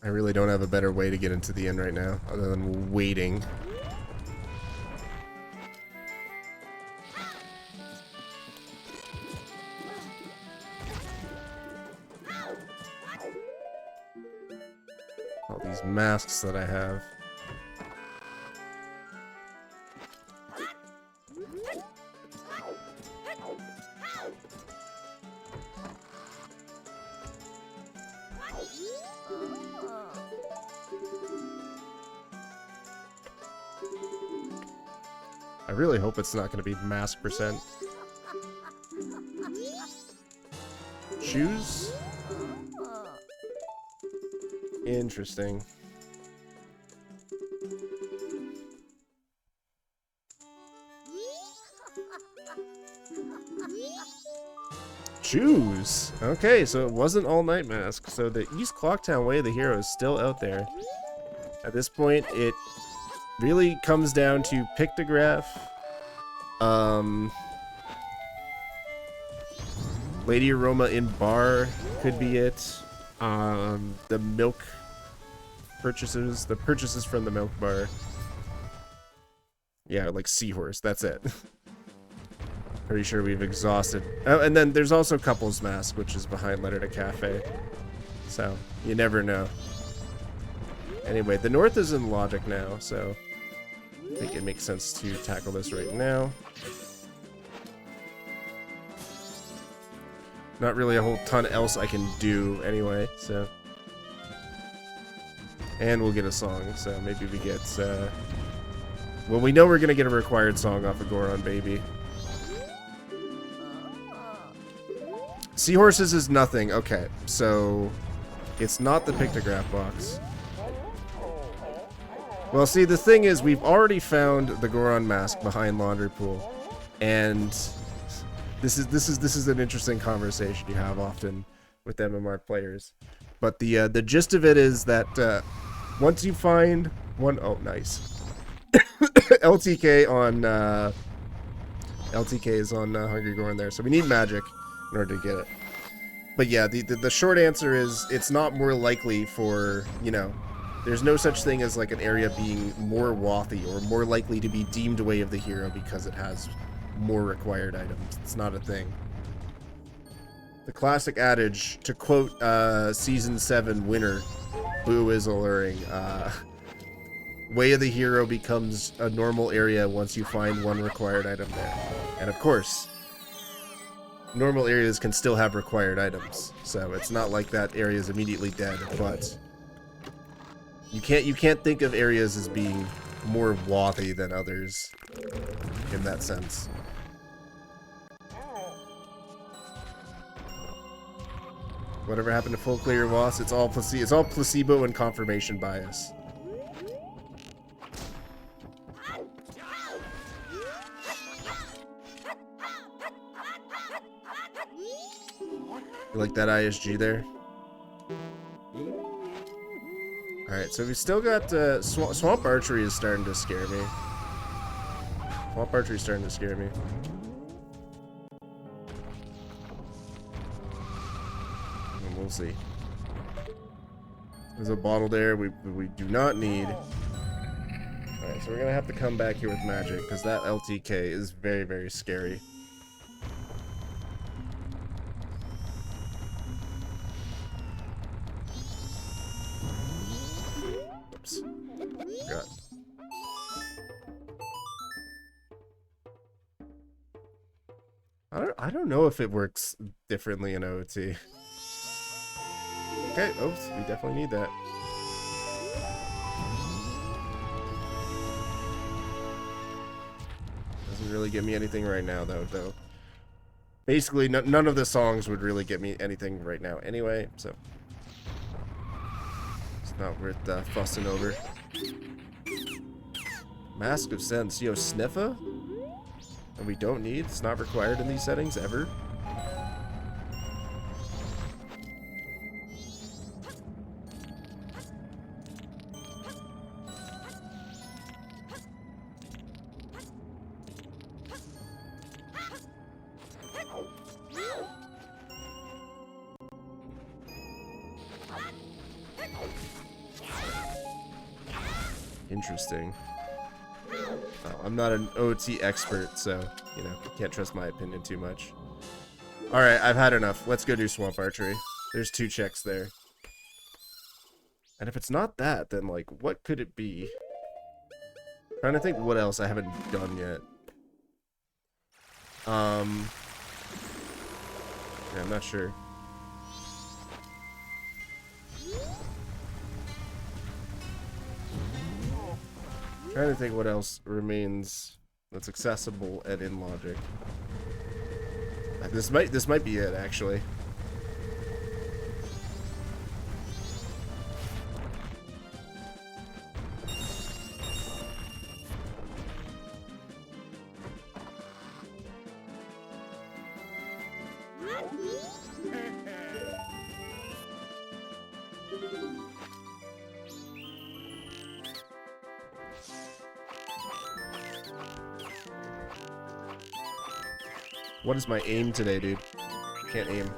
I really don't have a better way to get into the inn right now, other than waiting. All these masks that I have. I really hope it's not going to be mask percent. Shoes? Interesting. Shoes! Okay, so it wasn't all-night mask. So the East Clocktown Way of the Hero is still out there. At this point, it really comes down to pictograph, Lady Aroma in bar could be it, the milk purchases, the purchases from the milk bar. Yeah, like Seahorse, that's it. Pretty sure we've exhausted. Oh, and then there's also Couples Mask, which is behind Letter to Cafe. So, you never know. Anyway, the north is in logic now, so I think it makes sense to tackle this right now. Not really a whole ton else I can do anyway, so. And we'll get a song, so maybe we get, well, we know we're gonna get a required song off of Goron Baby. Seahorses is nothing. Okay, so it's not the pictograph box. Well, see, the thing is, we've already found the Goron mask behind Laundry Pool, and this is an interesting conversation you have often with MMR players. But the gist of it is that once you find one, oh nice, LTK on LTK is on Hungry Gorn there, so we need magic in order to get it. But yeah, the short answer is it's not more likely for, you know, there's no such thing as like an area being more wathy or more likely to be deemed way of the hero because it has more required items. It's not a thing. The classic adage, to quote Season 7 winner, Boo is alluring, way of the hero becomes a normal area once you find one required item there. And of course, normal areas can still have required items, so it's not like that area is immediately dead, but you can't think of areas as being more wathy than others in that sense. Whatever happened to full clear boss? It's all placebo and confirmation bias. You like that ISG there? Alright, so we still got Swamp Archery is starting to scare me. Swamp Archery is starting to scare me. And we'll see. There's a bottle there we do not need. Alright, so we're gonna have to come back here with magic, because that LTK is very, very scary. Oops. Forgot. I don't know if it works differently in OT. Okay, oops, we definitely need that. Doesn't really get me anything right now, though. Basically, none of the songs would really get me anything right now anyway, so it's not worth fussing over. Mask of Sense, yo, Sniffa? And we don't need, it's not required in these settings ever. Interesting. Oh, I'm not an OT expert, so, you know, can't trust my opinion too much. Alright, I've had enough. Let's go do Swamp Archery. There's 2 checks there. And if it's not that, then, like, what could it be? Trying to think what else I haven't done yet. Yeah, I'm not sure. Trying to think what else remains that's accessible and in logic. This might be it, actually. What is my aim today, dude? Can't aim.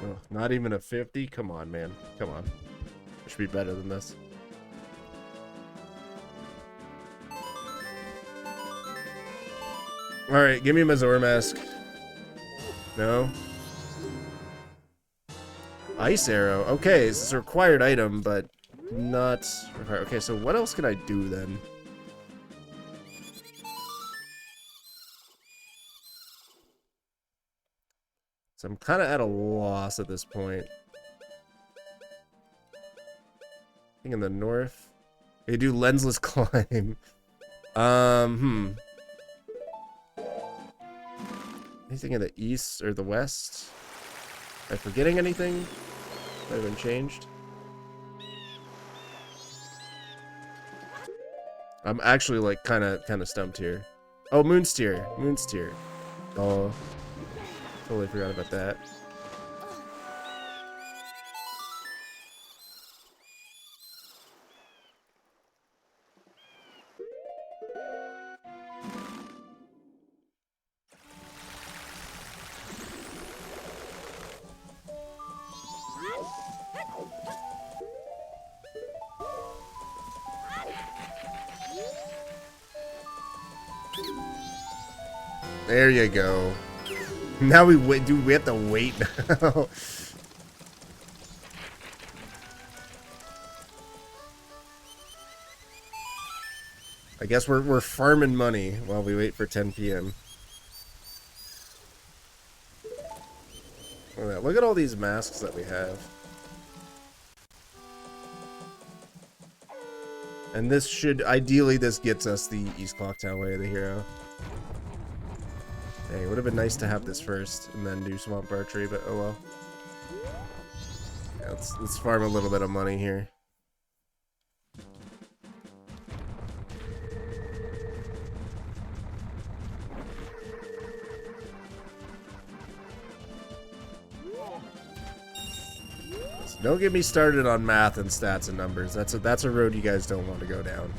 Oh, not even a 50? Come on, man. Come on. It should be better than this. Alright, give me a Majora mask. No? Ice arrow. Okay, this is a required item, but not required. Okay, so what else can I do then? So I'm kind of at a loss at this point. I think in the north, they do lensless climb. Anything in the east or the west? Am I forgetting anything? Might have been changed. I'm actually like kind of stumped here. Oh, Moonsteer. Moonsteer. Oh, totally forgot about that. There you go. Now we wait. Dude, we have to wait now. I guess we're farming money while we wait for 10 p.m. Look at all these masks that we have. And this should, ideally, this gets us the East Clocktown Way of the Hero. Hey, it would have been nice to have this first and then do Swamp Archery, but oh well. Yeah, let's farm a little bit of money here. Don't get me started on math and stats and numbers. That's a road you guys don't want to go down.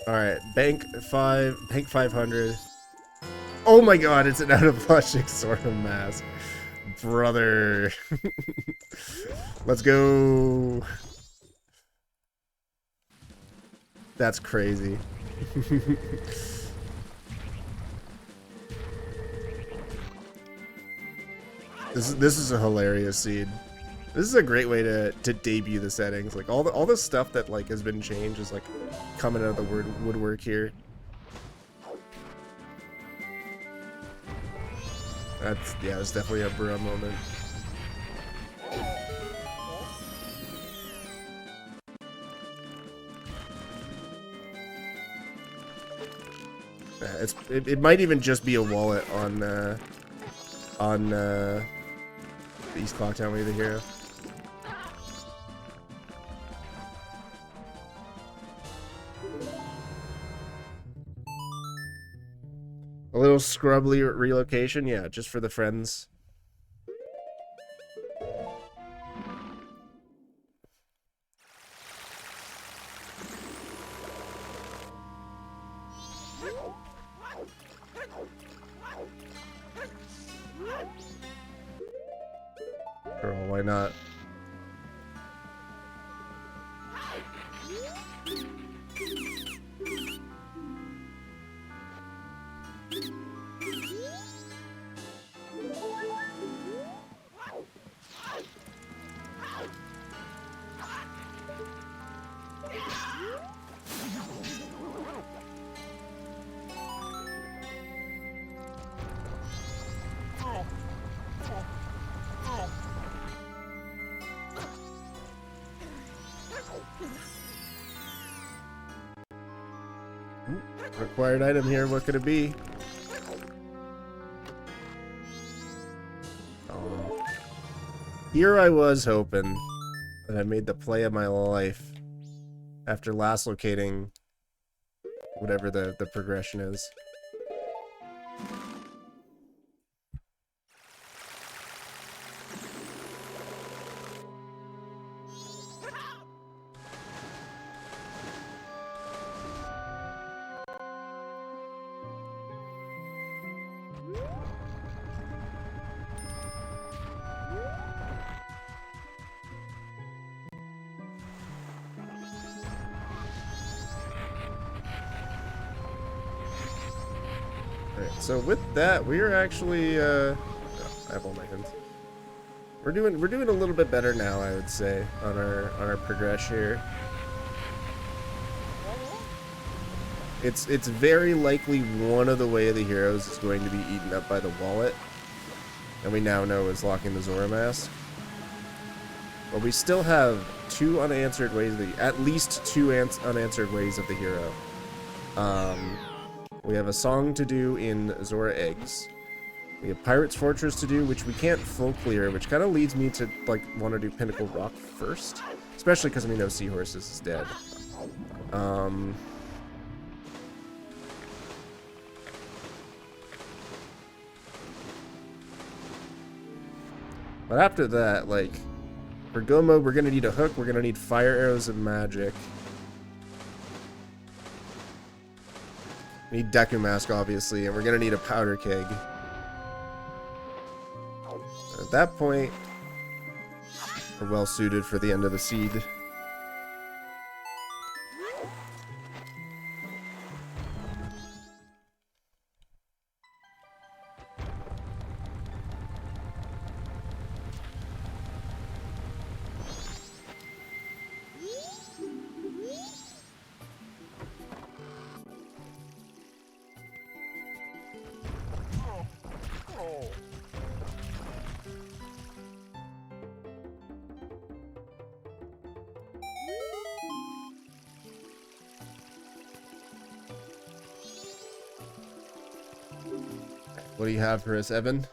Alright, bank 500. Oh my god, it's an out of blushing sort of mask. Brother. Let's go. That's crazy. This is a hilarious scene. This is a great way to debut the settings. Like all the stuff that like has been changed is like coming out of the woodwork here. That's definitely a bro moment. It might even just be a wallet on the East Clocktown Way of the Hero. A little scrubbly relocation, yeah, just for the friends. Girl, why not? Required item here, what could it be? Oh. Here I was hoping that I made the play of my life after last locating whatever the progression is. So with that, we are actually oh, I have all my hints. We're doing a little bit better now, I would say, on our progression here. It's very likely one of the Way of the Heroes is going to be eaten up by the wallet, and we now know is locking the Zora mask. But we still have two unanswered ways at least two unanswered ways of the hero. We have a song to do in Zora Eggs. We have Pirate's Fortress to do, which we can't full clear, which kind of leads me to like want to do Pinnacle Rock first, especially because we know Seahorses is dead. But after that, like, for go mode, we're going to need a hook, we're going to need fire arrows of magic. We need Deku Mask, obviously, and we're going to need a powder keg. At that point, we're well suited for the end of the seed. What do you have for us, Evan?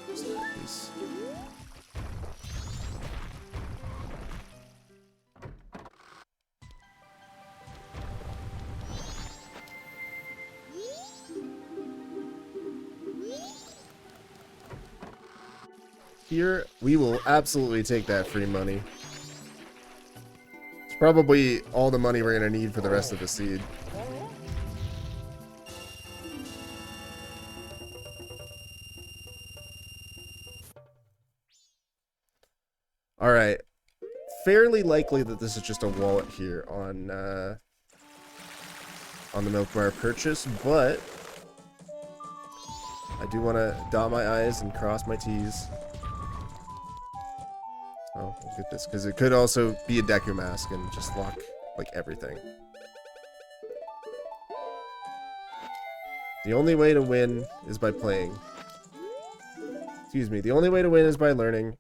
Please. Here, we will absolutely take that free money. It's probably all the money we're going to need for the rest of the seed. Alright. Fairly likely that this is just a wallet here on the milk bar purchase, but I do want to dot my I's and cross my T's. Oh, look at this, because it could also be a Deku Mask and just lock, like, everything. The only way to win is by playing. Excuse me, the only way to win is by learning.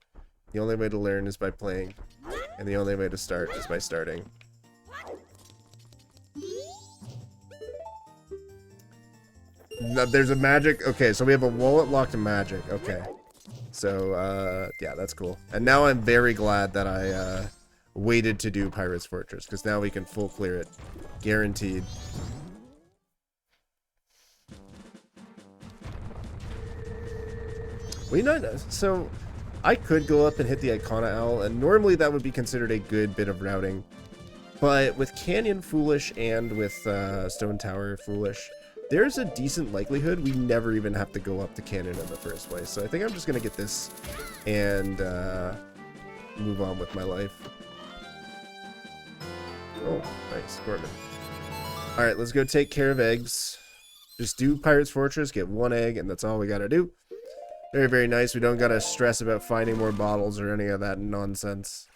The only way to learn is by playing. And the only way to start is by starting. No, there's a magic. Okay, so we have a wallet locked to magic. Okay. So, yeah, that's cool. And now I'm very glad that I waited to do Pirate's Fortress, because now we can full clear it. Guaranteed. So, I could go up and hit the Icona Owl, and normally that would be considered a good bit of routing. But with Canyon Foolish and with Stone Tower Foolish, there's a decent likelihood we never even have to go up to Canyon in the first place. So I think I'm just going to get this and move on with my life. Oh, nice. Gorman. Alright, let's go take care of eggs. Just do Pirate's Fortress, get one egg, and that's all we got to do. Very, very nice. We don't got to stress about finding more bottles or any of that nonsense.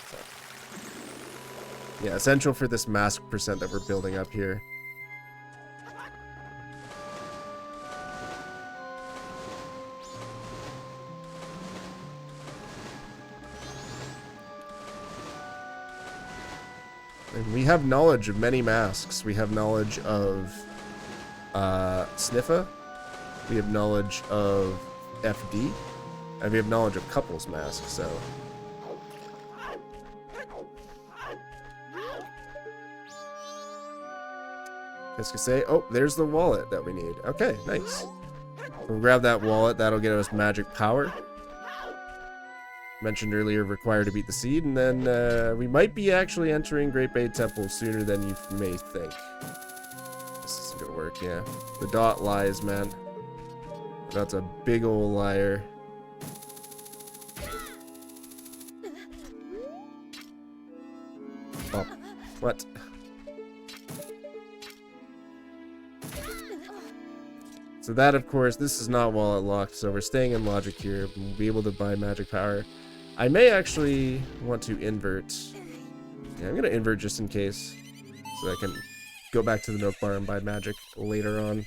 So, yeah, essential for this mask percent that we're building up here. And we have knowledge of many masks. We have knowledge of Sniffa. We have knowledge of FD. And we have knowledge of couples masks, so. Just to say, oh, there's the wallet that we need. Okay, nice. We'll grab that wallet. That'll get us magic power. Mentioned earlier, required to beat the seed, and then we might be actually entering Great Bay Temple sooner than you may think. This isn't gonna work, yeah. The dot lies, man. That's a big ol' liar. What? So that, of course, this is not wallet locked, so we're staying in logic here. We'll be able to buy magic power. I may actually want to invert. Yeah, I'm going to invert just in case, so I can go back to the milk bar and buy magic later on.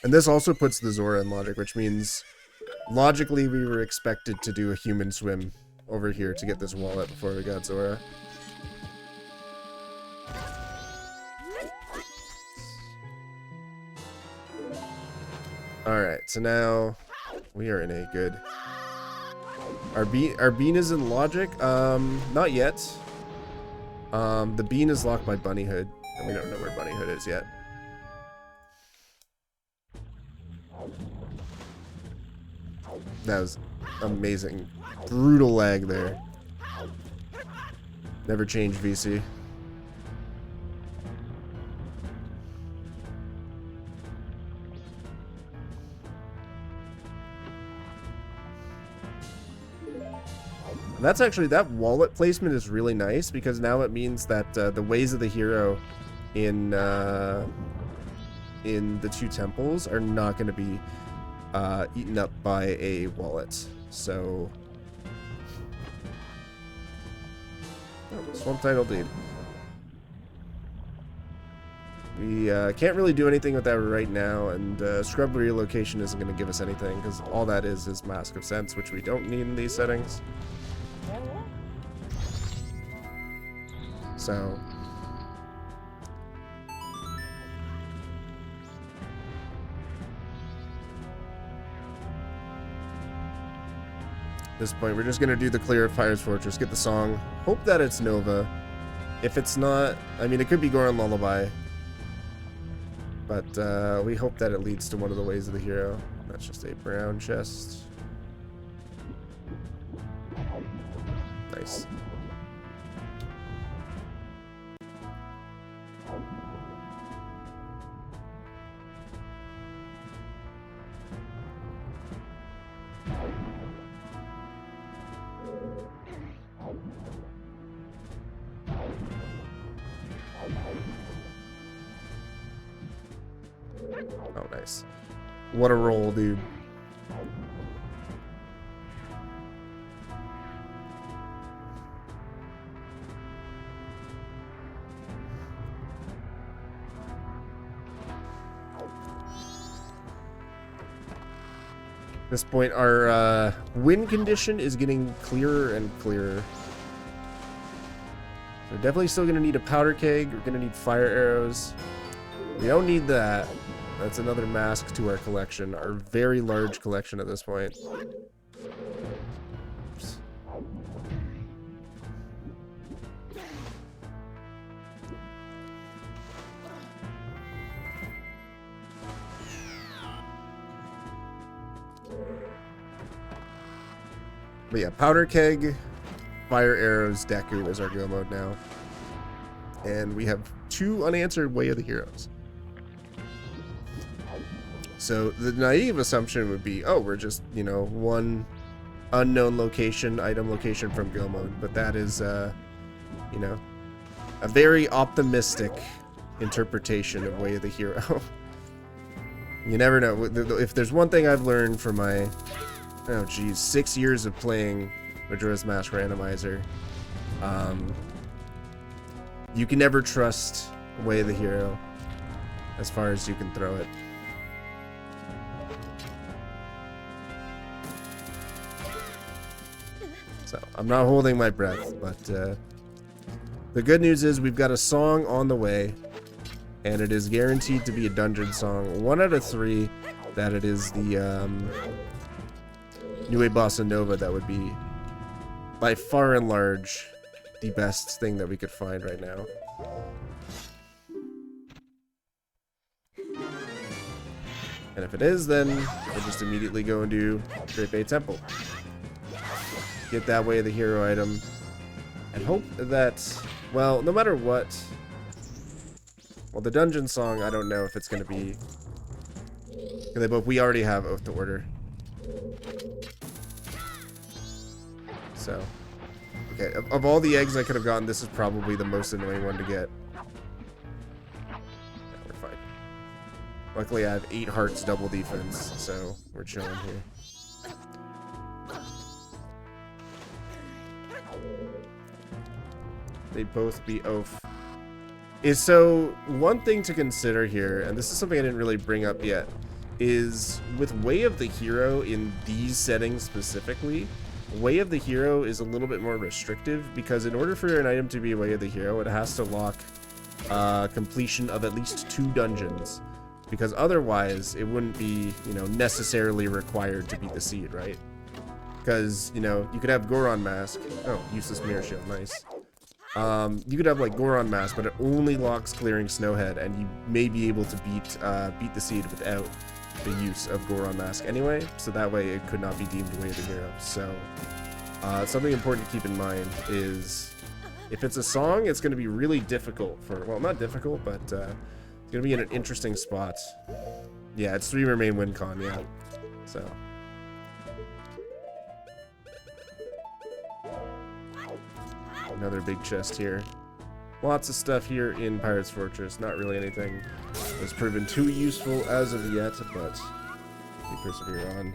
And this also puts the Zora in logic, which means logically we were expected to do a human swim over here to get this wallet before we got Zora. Alright, so now we are in a good... Our bean is in logic? Not yet. The bean is locked by Bunny Hood, and we don't know where Bunny Hood is yet. That was amazing. Brutal lag there. Never change VC. That's actually, that wallet placement is really nice because now it means that the ways of the hero in the two temples are not going to be eaten up by a wallet. So, swamp title deed. We can't really do anything with that right now, and scrub relocation isn't going to give us anything because all that is Mask of Sense, which we don't need in these settings. So, at this point, we're just going to do the clear of Fire's Fortress, get the song, hope that it's Nova. If it's not, I mean, it could be Goron Lullaby, but we hope that it leads to one of the ways of the hero. That's just a brown chest. Nice. Oh, nice. What a roll, dude. At this point, our win condition is getting clearer and clearer. So we're definitely still going to need a powder keg. We're going to need fire arrows. We don't need that. That's another mask to our collection, our very large collection at this point. Oops. But yeah, powder keg, fire arrows, Deku is our go mode now. And we have 2 unanswered Way of the Heroes. So the naive assumption would be, oh, we're just, you know, 1 unknown location, item location from go mode. But that is, you know, a very optimistic interpretation of Way of the Hero. You never know. If there's one thing I've learned from my, oh geez, 6 years of playing Majora's Mask Randomizer, you can never trust Way of the Hero as far as you can throw it. So, I'm not holding my breath, but the good news is we've got a song on the way, and it is guaranteed to be a dungeon song. 1 out of 3 that it is the New Wave Bossa Nova that would be, by far and large, the best thing that we could find right now. And if it is, then we'll just immediately go and do Great Bay Temple. Get that Way of the Hero item. And hope that, well, no matter what... Well, the dungeon song, I don't know if it's going to be... But we already have Oath to Order. So, Okay, of all the eggs I could have gotten, this is probably the most annoying one to get. Yeah, we're fine. Luckily, I have 8 hearts double defense, so we're chilling here. They'd both be oaf. So, one thing to consider here, and this is something I didn't really bring up yet, is with Way of the Hero in these settings specifically, Way of the Hero is a little bit more restrictive because in order for an item to be Way of the Hero, it has to lock completion of at least 2 dungeons, because otherwise it wouldn't be, you know, necessarily required to beat the seed, right? Because, you know, you could have Goron Mask. Oh, useless mirror shield, nice. You could have like Goron Mask, but it only locks clearing Snowhead, and you may be able to beat the seed without the use of Goron Mask anyway, so that way it could not be deemed Way of the Hero. So something important to keep in mind is if it's a song, it's going to be really difficult for, well, not difficult, but it's going to be in an interesting spot. Yeah, it's 3 remain win con, yeah. So another big chest here. Lots of stuff here in Pirate's Fortress. Not really anything that's proven too useful as of yet, but we persevere on.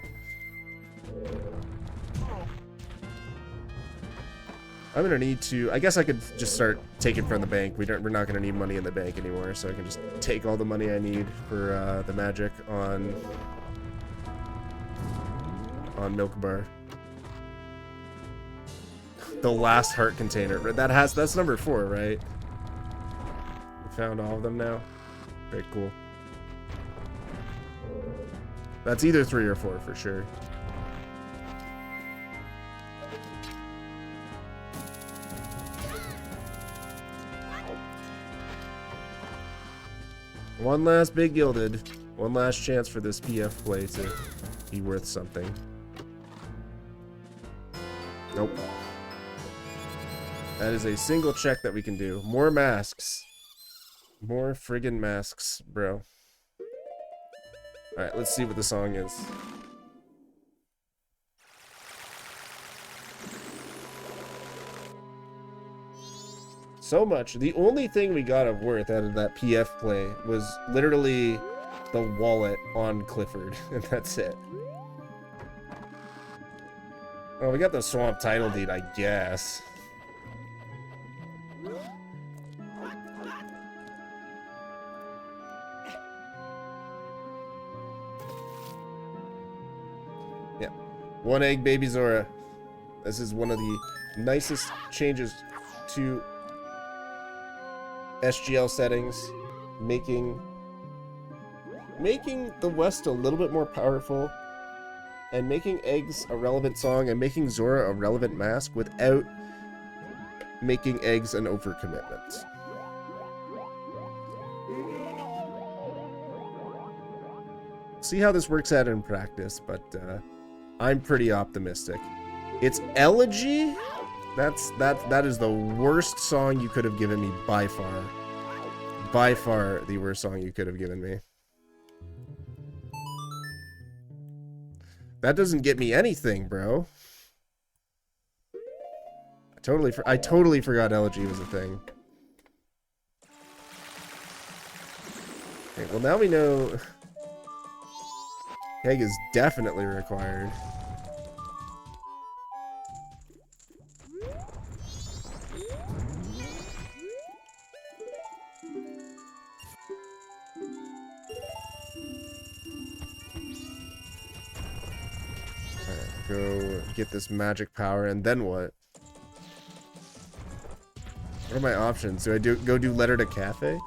I'm gonna need to. I guess I could just start taking from the bank. We're not gonna need money in the bank anymore, so I can just take all the money I need for the magic on Milk Bar. The last heart container. That's number 4, right? We found all of them now. Very cool. That's either 3 or 4 for sure. One last big gilded. One last chance for this PF play to be worth something. Nope. That is a single check that we can do. More masks. More friggin' masks, bro. Alright, let's see what the song is. So much. The only thing we got of worth out of that PF play was literally the wallet on Clifford, and that's it. Oh, we got the swamp title deed, I guess. Yeah. 1 egg, baby Zora. This is one of the nicest changes to SGL settings, making the West a little bit more powerful, and making eggs a relevant song, and making Zora a relevant mask without making eggs an overcommitment. See how this works out in practice, but I'm pretty optimistic. It's Elegy. That is the worst song you could have given me by far. By far the worst song you could have given me. That doesn't get me anything, bro. I totally forgot Elegy was a thing. Okay, well now we know egg is definitely required. Go get this magic power, and then what? What are my options? Do I go do letter to cafe?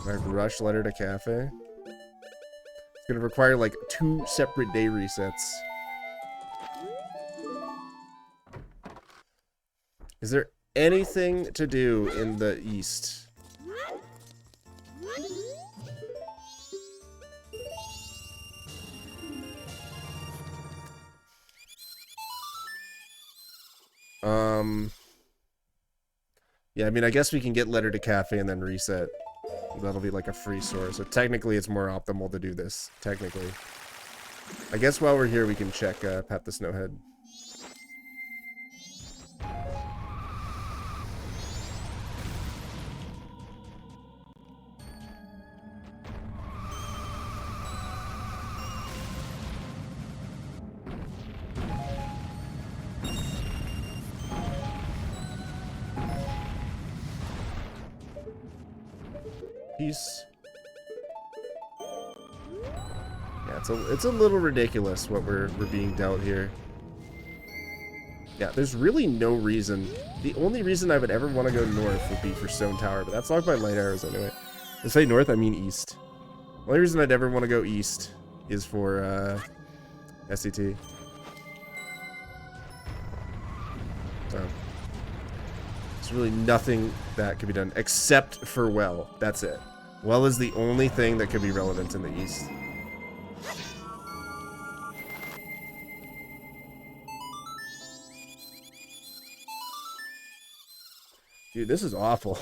I rush letter to cafe? It's gonna require like 2 separate day resets. Is there anything to do in the east? Yeah, I mean, I guess we can get letter to cafe and then reset. That'll be like a free source. So technically, it's more optimal to do this. Technically. I guess while we're here, we can check Pat the Snowhead. piece. Yeah, it's a little ridiculous what we're being dealt here. Yeah, there's really no reason. The only reason I would ever want to go north would be for Stone Tower, but that's locked by light arrows anyway. When I say north, I mean east. The only reason I'd ever want to go east is for SET. So, there's really nothing that could be done except for well. That's it. Well is the only thing that could be relevant in the east. Dude, this is awful.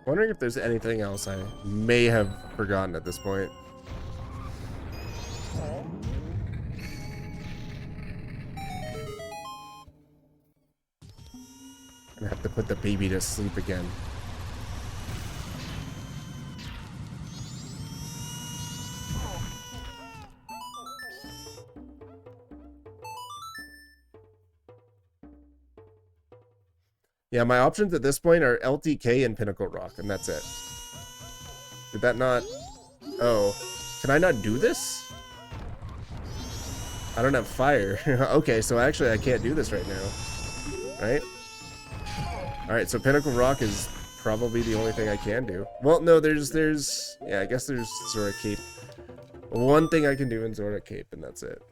Wondering if there's anything else I may have forgotten at this point. Gonna have to put the baby to sleep again. Yeah, my options at this point are LTK and Pinnacle Rock, and that's it. Did that not... Oh. Can I not do this? I don't have fire. Okay, so actually I can't do this right now. Right? Alright, so Pinnacle Rock is probably the only thing I can do. Well, no, there's... Yeah, I guess there's Zora Cape. One thing I can do in Zora Cape, and that's it.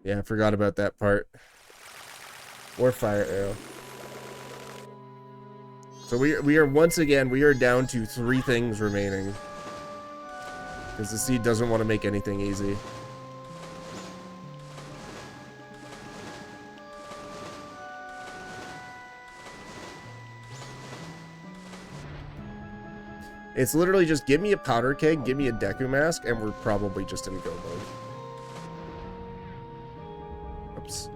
Yeah, I forgot about that part. Or fire arrow. So we are once again, we are down to 3 things remaining. Because the seed doesn't want to make anything easy. It's literally just give me a powder keg, give me a Deku mask, and we're probably just in go mode. Oops.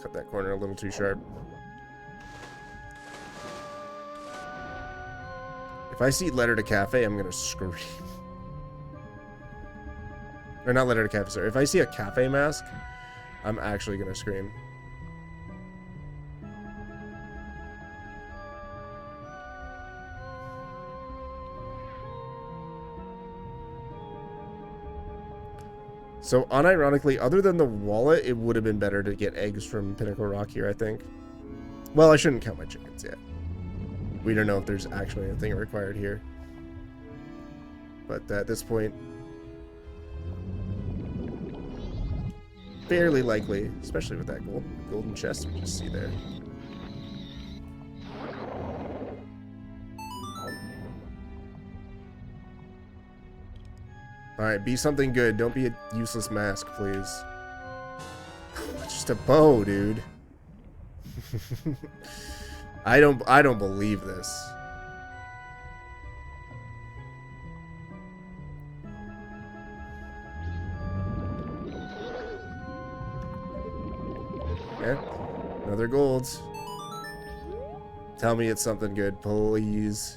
Cut that corner a little too sharp. If I see letter to cafe, I'm gonna scream. Or not letter to cafe, sorry. If I see a cafe mask, I'm actually gonna scream. So, unironically, other than the wallet, it would have been better to get eggs from Pinnacle Rock here, I think. Well, I shouldn't count my chickens yet. We don't know if there's actually anything required here. But at this point, fairly likely, especially with that golden chest we just see there. Alright, be something good. Don't be a useless mask, please. Just a bow, dude. I don't believe this. Yeah, another gold. Tell me it's something good, please.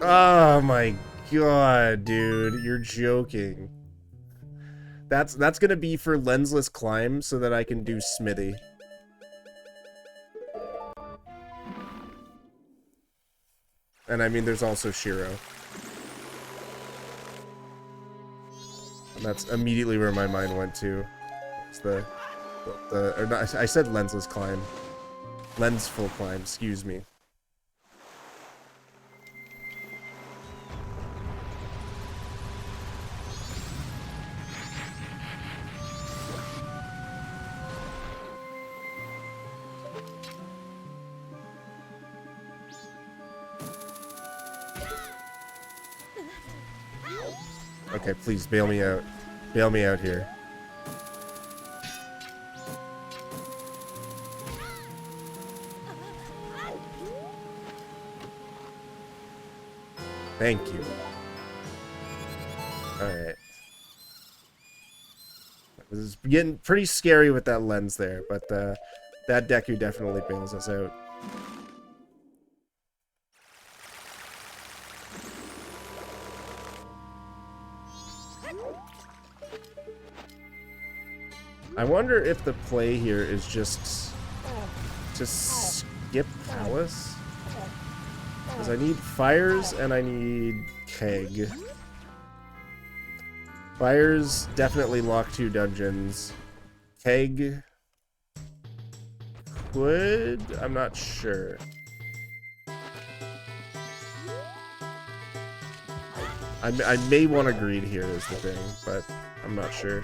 Oh my god, dude, you're joking. That's gonna be for lensless climb so that I can do Smithy. And I mean, there's also Shiro. And that's immediately where my mind went to. It's or not, I said lensless climb. Lensful climb, excuse me. Okay, please bail me out. Bail me out here. Thank you. Alright. This is getting pretty scary with that lens there, but that Deku definitely bails us out. I wonder if the play here is just to skip Palace. Because I need fires and I need keg. Fires definitely lock 2 dungeons. Keg could? I'm not sure. I may want to greed here is the thing, but I'm not sure.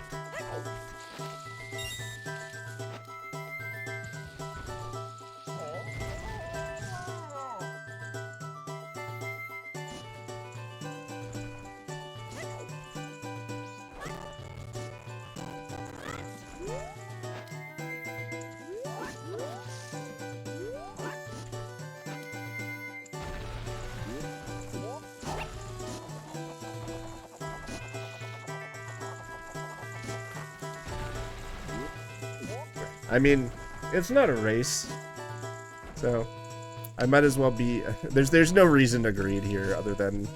I mean, it's not a race, so I might as well be. There's no reason to greed here other than,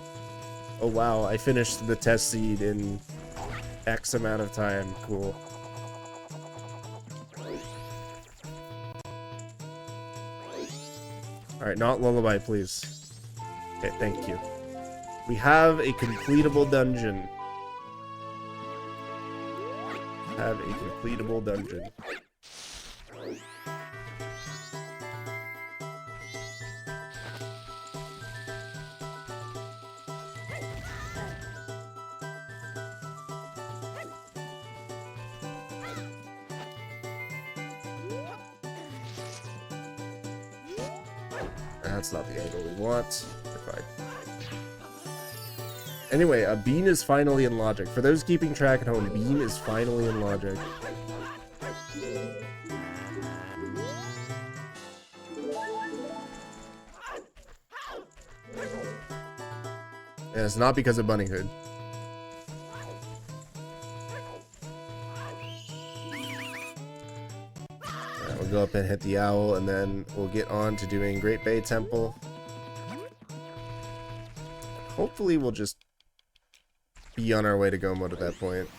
oh wow, I finished the test seed in X amount of time. Cool. All right, not lullaby, please. Okay, thank you. We have a completable dungeon. Have a completable dungeon. That's not the angle we want. We're fine. Anyway, Bean is finally in logic. For those keeping track at home, Bean is finally in logic. And it's not because of Bunny Hood. We'll go up and hit the owl, and then we'll get on to doing Great Bay Temple. Hopefully we'll just be on our way to Gomo at that point.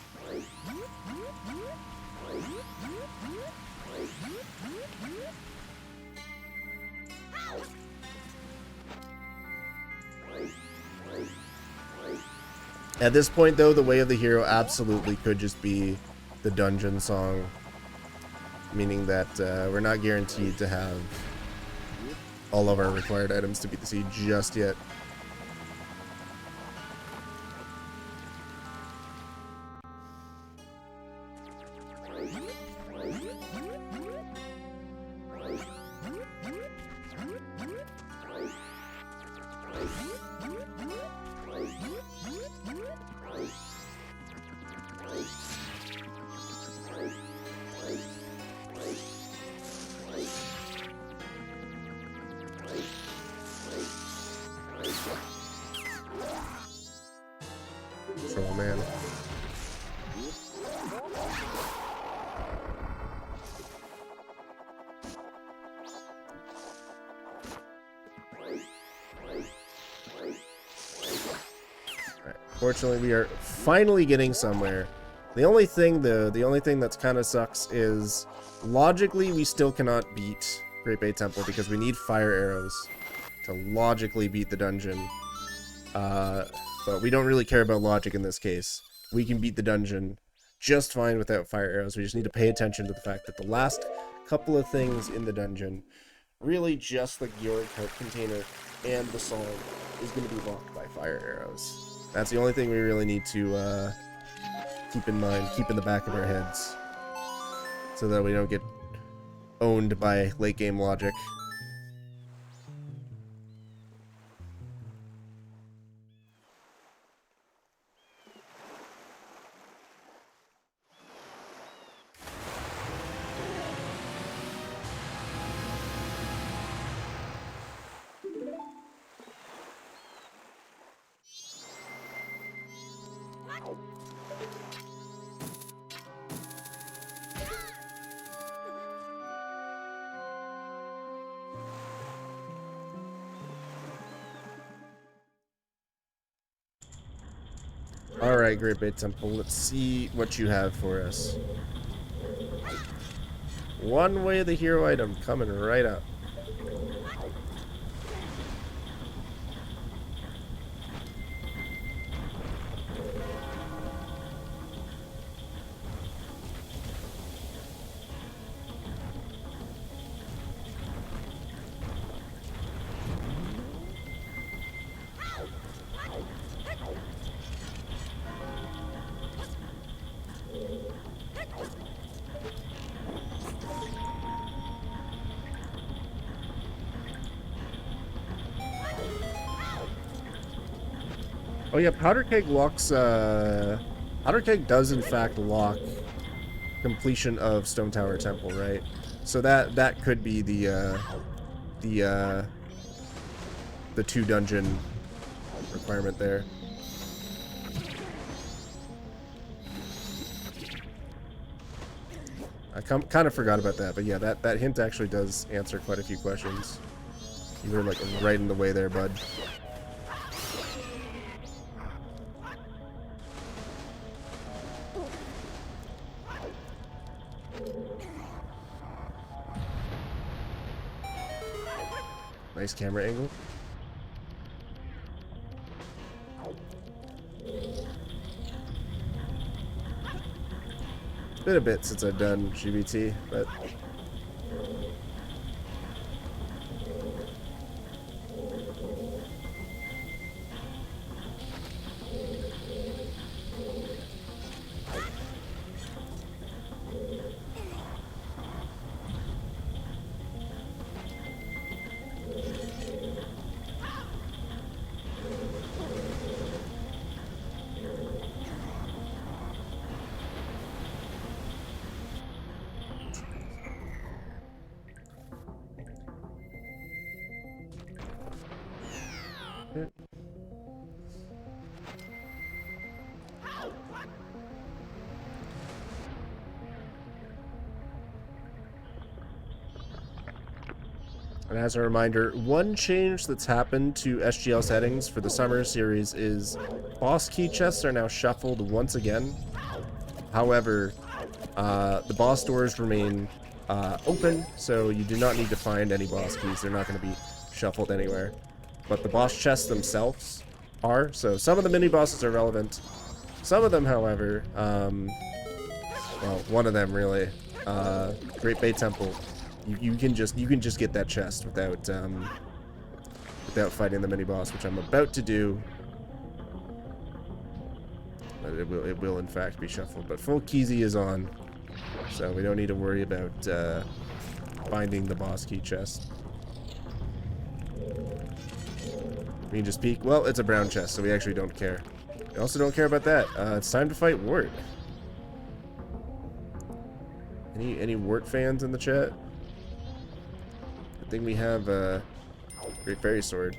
At this point, though, the Way of the Hero absolutely could just be the dungeon song. Meaning that we're not guaranteed to have all of our required items to beat the seed just yet. Troll man. Fortunately, we are finally getting somewhere. The only thing, though, that's kind of sucks is logically we still cannot beat Great Bay Temple because we need fire arrows to logically beat the dungeon. But we don't really care about logic in this case. We can beat the dungeon just fine without fire arrows. We just need to pay attention to the fact that the last couple of things in the dungeon, really just the Georg Heart container and the song, is going to be blocked by fire arrows. That's the only thing we really need to keep in mind, keep in the back of our heads, so that we don't get owned by late game logic. Alright, Great Bay Temple, let's see what you have for us. One way the hero item coming right up. Oh yeah, Powder Keg locks, Powder Keg does in fact lock completion of Stone Tower Temple, right? So that could be the 2 dungeon requirement there. I kind of forgot about that, but yeah, that hint actually does answer quite a few questions. You were like right in the way there, bud. Nice camera angle. It's been a bit since I've done GBT, but and as a reminder, one change that's happened to SGL settings for the Summer Series is boss key chests are now shuffled once again. However, the boss doors remain open, so you do not need to find any boss keys. They're not going to be shuffled anywhere. But the boss chests themselves are, so some of the mini-bosses are relevant. Some of them, however, well, one of them really, Great Bay Temple, you can just get that chest without fighting the mini-boss, which I'm about to do. But it will in fact be shuffled. But full Keezy is on, so we don't need to worry about finding the boss key chest. We can just peek. Well, it's a brown chest, so we actually don't care. We also don't care about that. It's time to fight Wart. Any Wart fans in the chat? I think we have a Great Fairy Sword.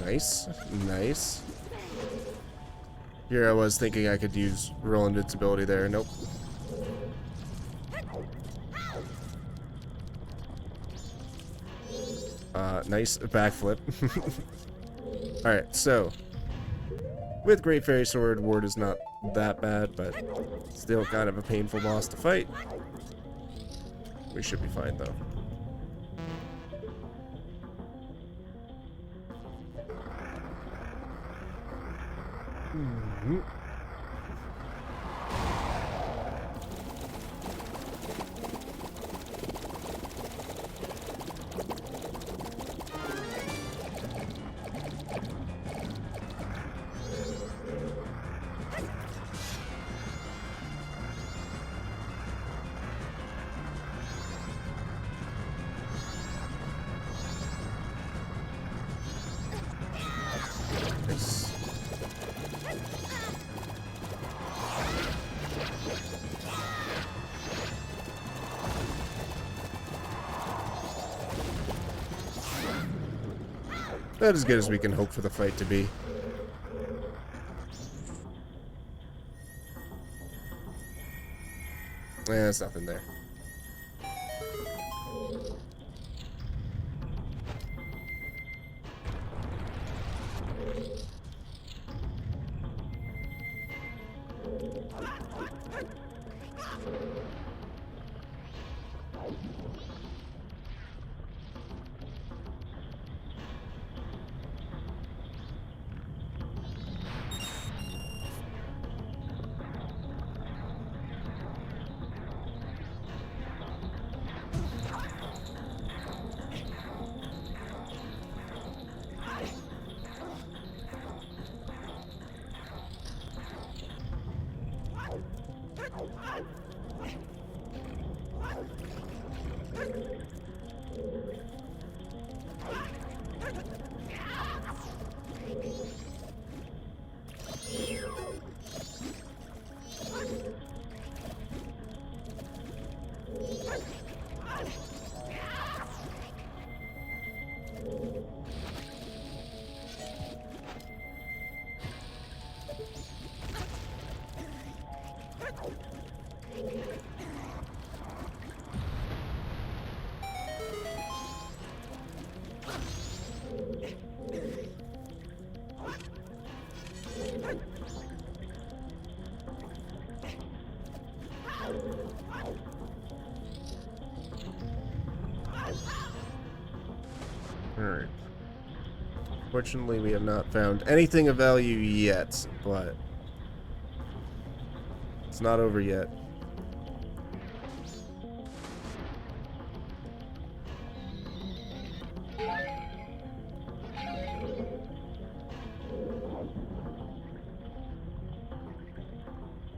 Nice, nice. Here I was thinking I could use roll invincibility there. Nope. Nice backflip. Alright, so with Great Fairy Sword, Ward is not that bad, but still kind of a painful boss to fight. We should be fine though. Mm-hmm. About as good as we can hope for the fight to be. Yeah, there's nothing there. Alright. Fortunately, we have not found anything of value yet, but it's not over yet.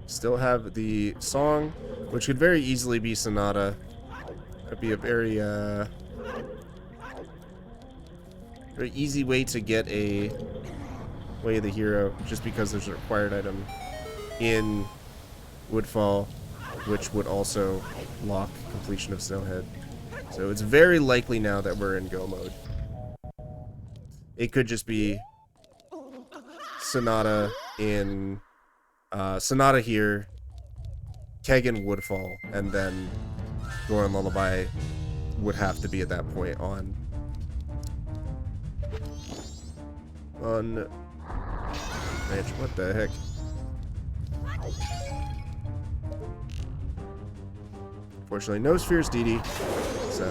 Still have the song, which could very easily be Sonata. That'd be a very easy way to get a Way of the Hero, just because there's a required item in Woodfall, which would also lock completion of Snowhead. So it's very likely now that we're in go mode. It could just be Sonata in Sonata here, Keg in Woodfall, and then Goron Lullaby would have to be at that point on Mitch, what the heck? Fortunately, no Spheres DD, so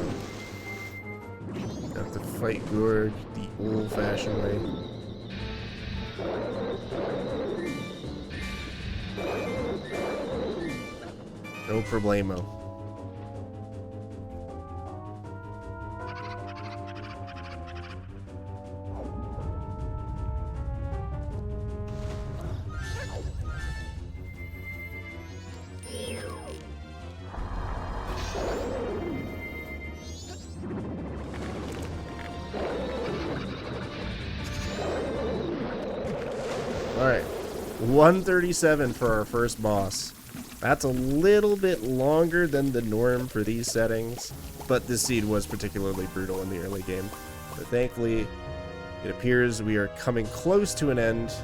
have to fight Gorg the old-fashioned way. No problemo. Alright, 137 for our first boss. That's a little bit longer than the norm for these settings, but this seed was particularly brutal in the early game. But thankfully, it appears we are coming close to an end.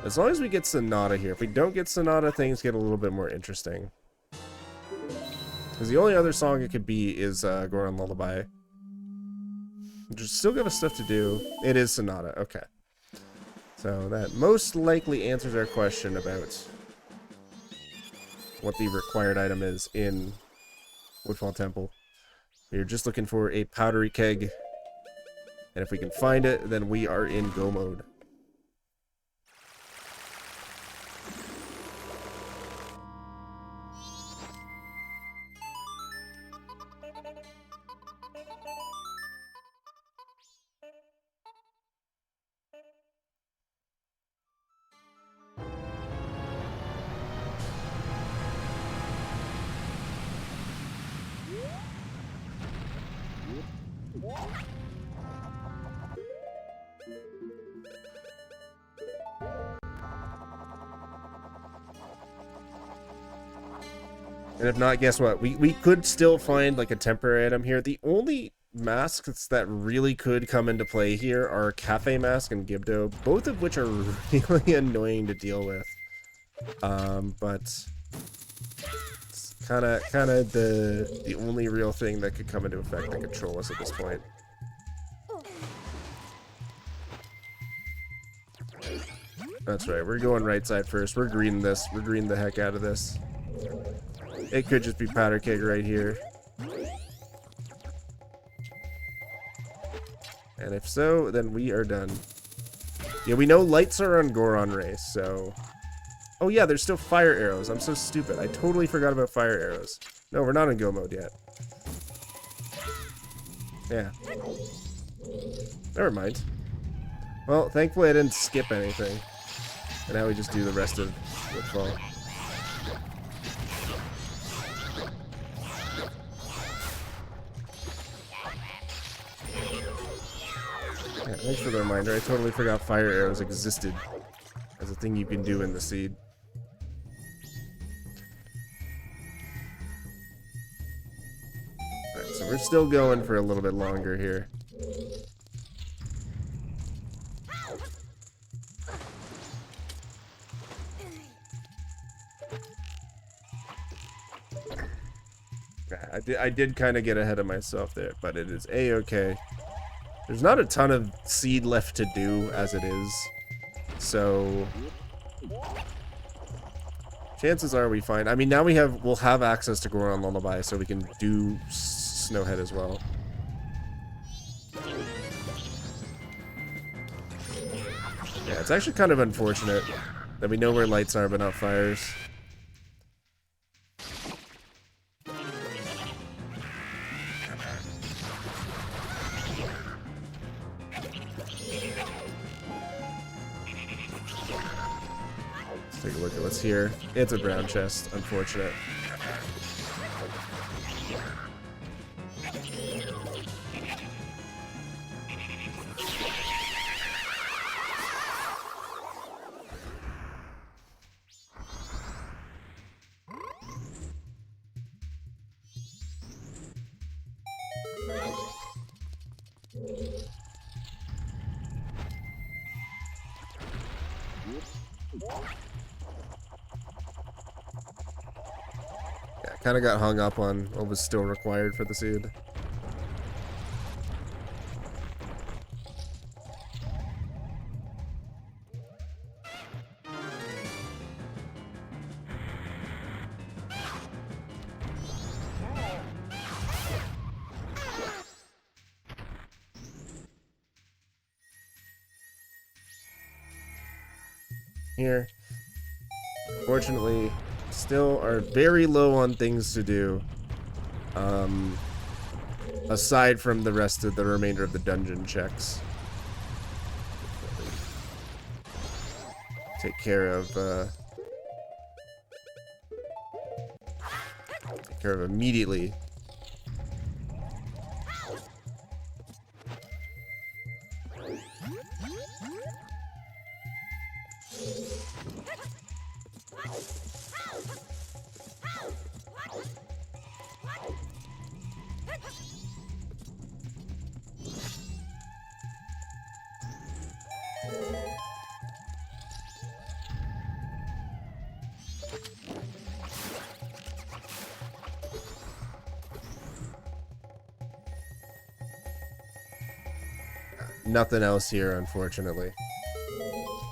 As long as we get Sonata here. If we don't get Sonata, things get a little bit more interesting. Because the only other song it could be is Goron Lullaby. Which still give us stuff to do. It is Sonata, okay. So that most likely answers our question about what the required item is in Woodfall Temple. We're just looking for a powdery keg, and if we can find it, then we are in go mode. And if not, guess what? We could still find like a temporary item here. The only masks that really could come into play here are Cafe Mask and Gibdo, both of which are really annoying to deal with. But it's kind of the only real thing that could come into effect and control us at this point. That's right, we're going right side first. We're greening this. We're greening the heck out of this. It could just be powder keg right here. And if so, then we are done. Yeah, we know lights are on Goron Race, so... Oh yeah, there's still fire arrows. I'm so stupid. I totally forgot about fire arrows. No, we're not in go mode yet. Yeah. Never mind. Well, thankfully I didn't skip anything. And now we just do the rest of Woodfall. Yeah, thanks for the reminder. I totally forgot fire arrows existed as a thing you can do in the seed. Alright, so we're still going for a little bit longer here. I did kind of get ahead of myself there, but it is a-okay. There's not a ton of seed left to do as it is, so chances are we find. I mean, now we'll have access to Goron Lullaby, so we can do Snowhead as well. Yeah, it's actually kind of unfortunate that we know where lights are but not fires. Take a look at what's here. It's a brown chest, unfortunate. Kind of got hung up on what was still required for the seed. Here, fortunately, still are very low on things to do, aside from the rest of the remainder of the dungeon checks. Take care of immediately. Nothing else here, unfortunately.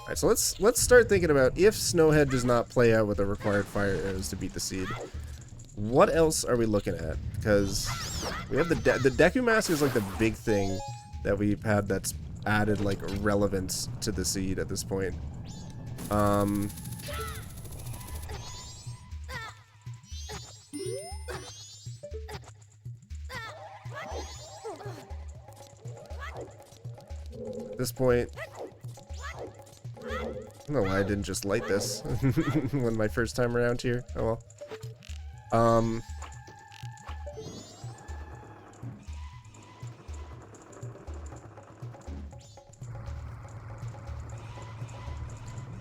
Alright, so let's start thinking about if Snowhead does not play out with the required fire arrows to beat the seed. What else are we looking at? Because we have the Deku Mask is like the big thing that we've had that's added like relevance to the seed at this point. At this point, I don't know why I didn't just light this when my first time around here. Oh well.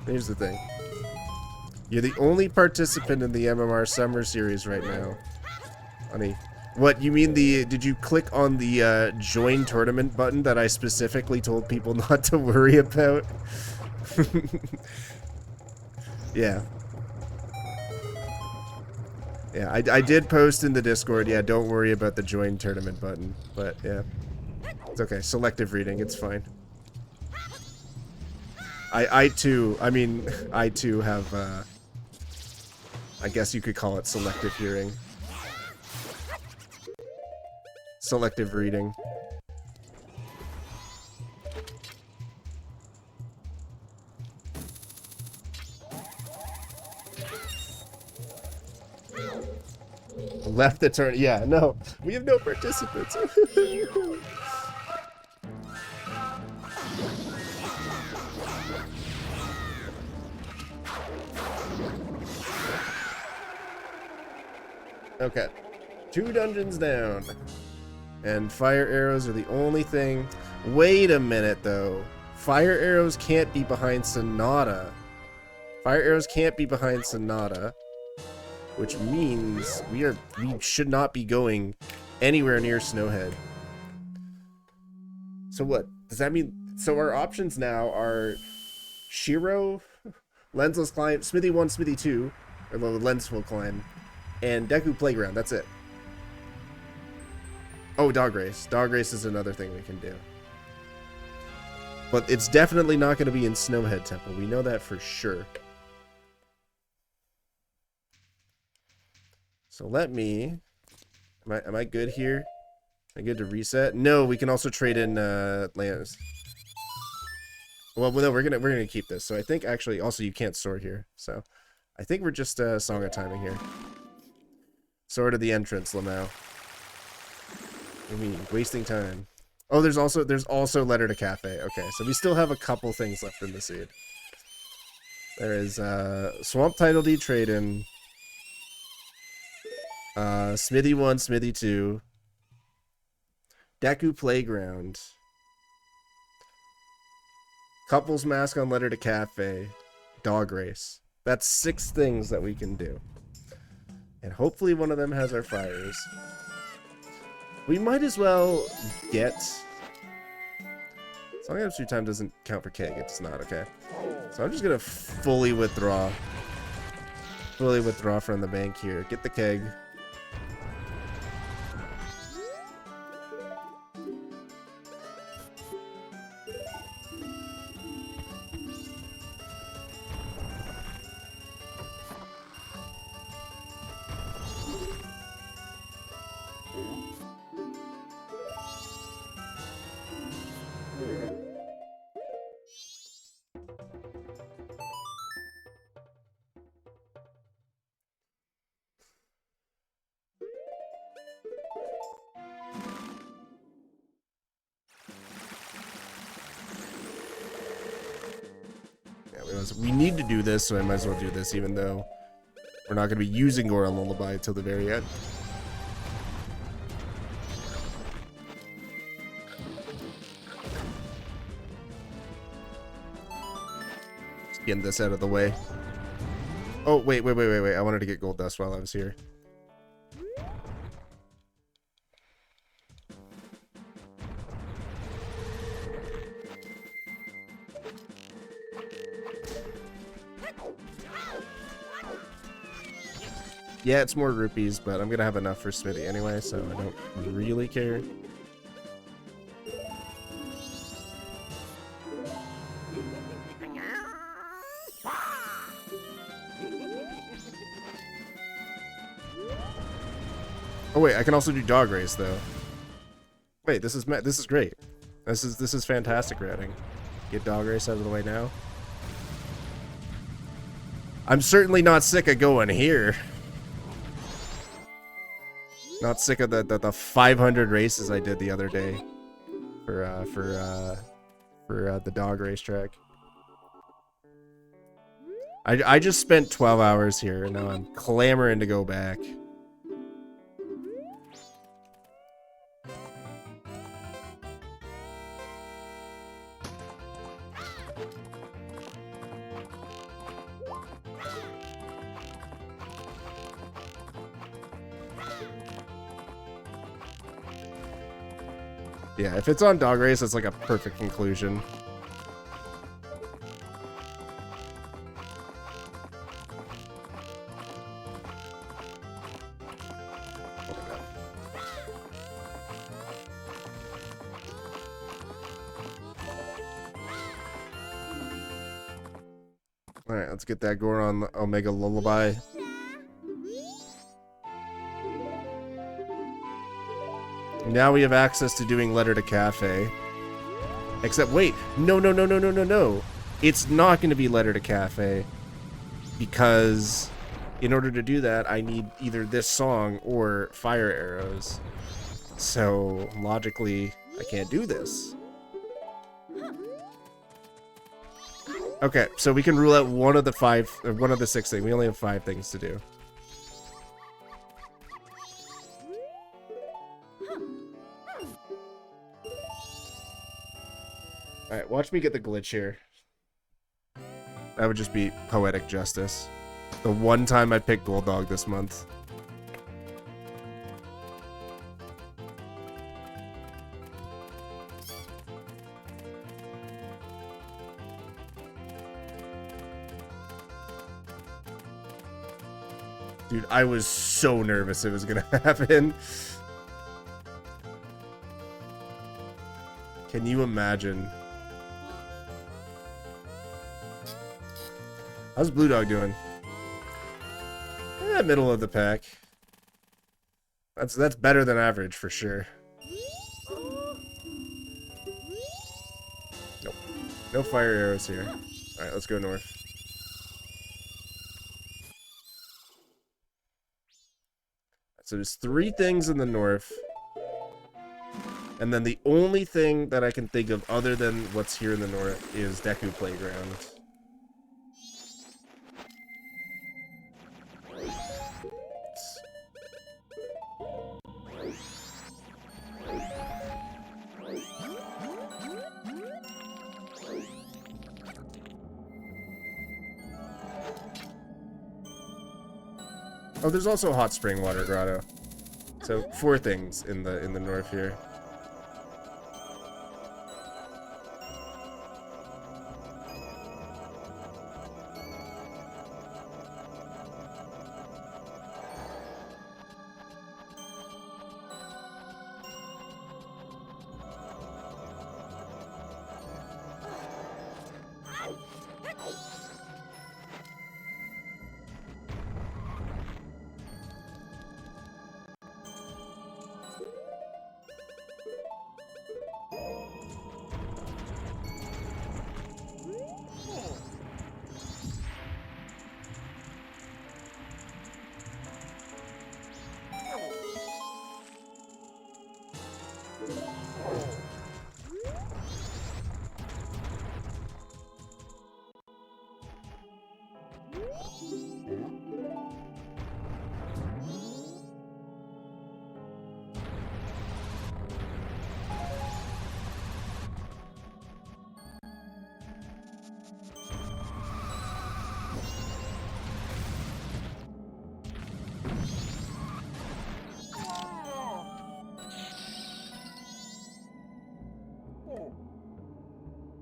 Here's the thing. You're the only participant in the MMR Summer Series right now. What, you mean did you click on the join tournament button that I specifically told people not to worry about? Yeah. Yeah, I did post in the Discord, yeah, don't worry about the join tournament button. But, yeah. It's okay, selective reading, it's fine. I too have, I guess you could call it selective hearing. Selective reading. Left the turn. Yeah, no. We have no participants. Okay. 2 dungeons down. And fire arrows are the only thing. Wait a minute, though. Fire arrows can't be behind Sonata. Fire arrows can't be behind Sonata. Which means we should not be going anywhere near Snowhead. So what? Does that mean... So our options now are Shiro, Lensless Climb, Smithy 1, Smithy 2, or the Lensful Climb, and Deku Playground. That's it. Oh, Dog Race. Dog Race is another thing we can do. But it's definitely not going to be in Snowhead Temple. We know that for sure. So let me... Am I good here? Am I good to reset? No, we can also trade in lands. Well, no, we're gonna keep this. So I think actually also you can't sort here. So I think we're just Song of Timing here. Sword of the Entrance, Lamau. I mean, wasting time. Oh, there's also Letter to Cafe. Okay, so we still have a couple things left in the seed. There is Swamp Title Deed Trade-In, Smithy 1, Smithy 2, Deku Playground, Couples Mask on Letter to Cafe, Dog Race. That's 6 things that we can do. And hopefully one of them has our fires. We might as well get... Song of Through Time doesn't count for keg. It's not, okay. So I'm just going to fully withdraw. Fully withdraw from the bank here. Get the keg. We need to do this, so I might as well do this, even though we're not going to be using Goron Lullaby until the very end. Just getting this out of the way. Oh, wait. I wanted to get gold dust while I was here. Yeah, it's more rupees, but I'm gonna have enough for Smithy anyway, so I don't really care. Oh wait, I can also do Dog Race though. Wait, this is great. This is fantastic routing. Get Dog Race out of the way now. I'm certainly not sick of going here. Not sick of the 500 races I did the other day for the dog racetrack. I just spent 12 hours here and now I'm clamoring to go back. Yeah, if it's on Dog Race, it's like a perfect conclusion. Alright, let's get that going on the Omega Lullaby. Now we have access to doing Letter to Cafe. Except, wait, no. It's not going to be Letter to Cafe. Because in order to do that, I need either this song or fire arrows. So, logically, I can't do this. Okay, so we can rule out one of the 6 things. We only have 5 things to do. Alright, watch me get the glitch here. That would just be poetic justice. The one time I picked Gold Dog this month. Dude, I was so nervous it was gonna happen. Can you imagine? How's Blue Dog doing? Middle of the pack. That's better than average for sure. Nope. No fire arrows here. Alright, let's go north. So there's 3 things in the north. And then the only thing that I can think of other than what's here in the north is Deku Playground. Oh, there's also Hot Spring Water Grotto. So 4 things in the north here.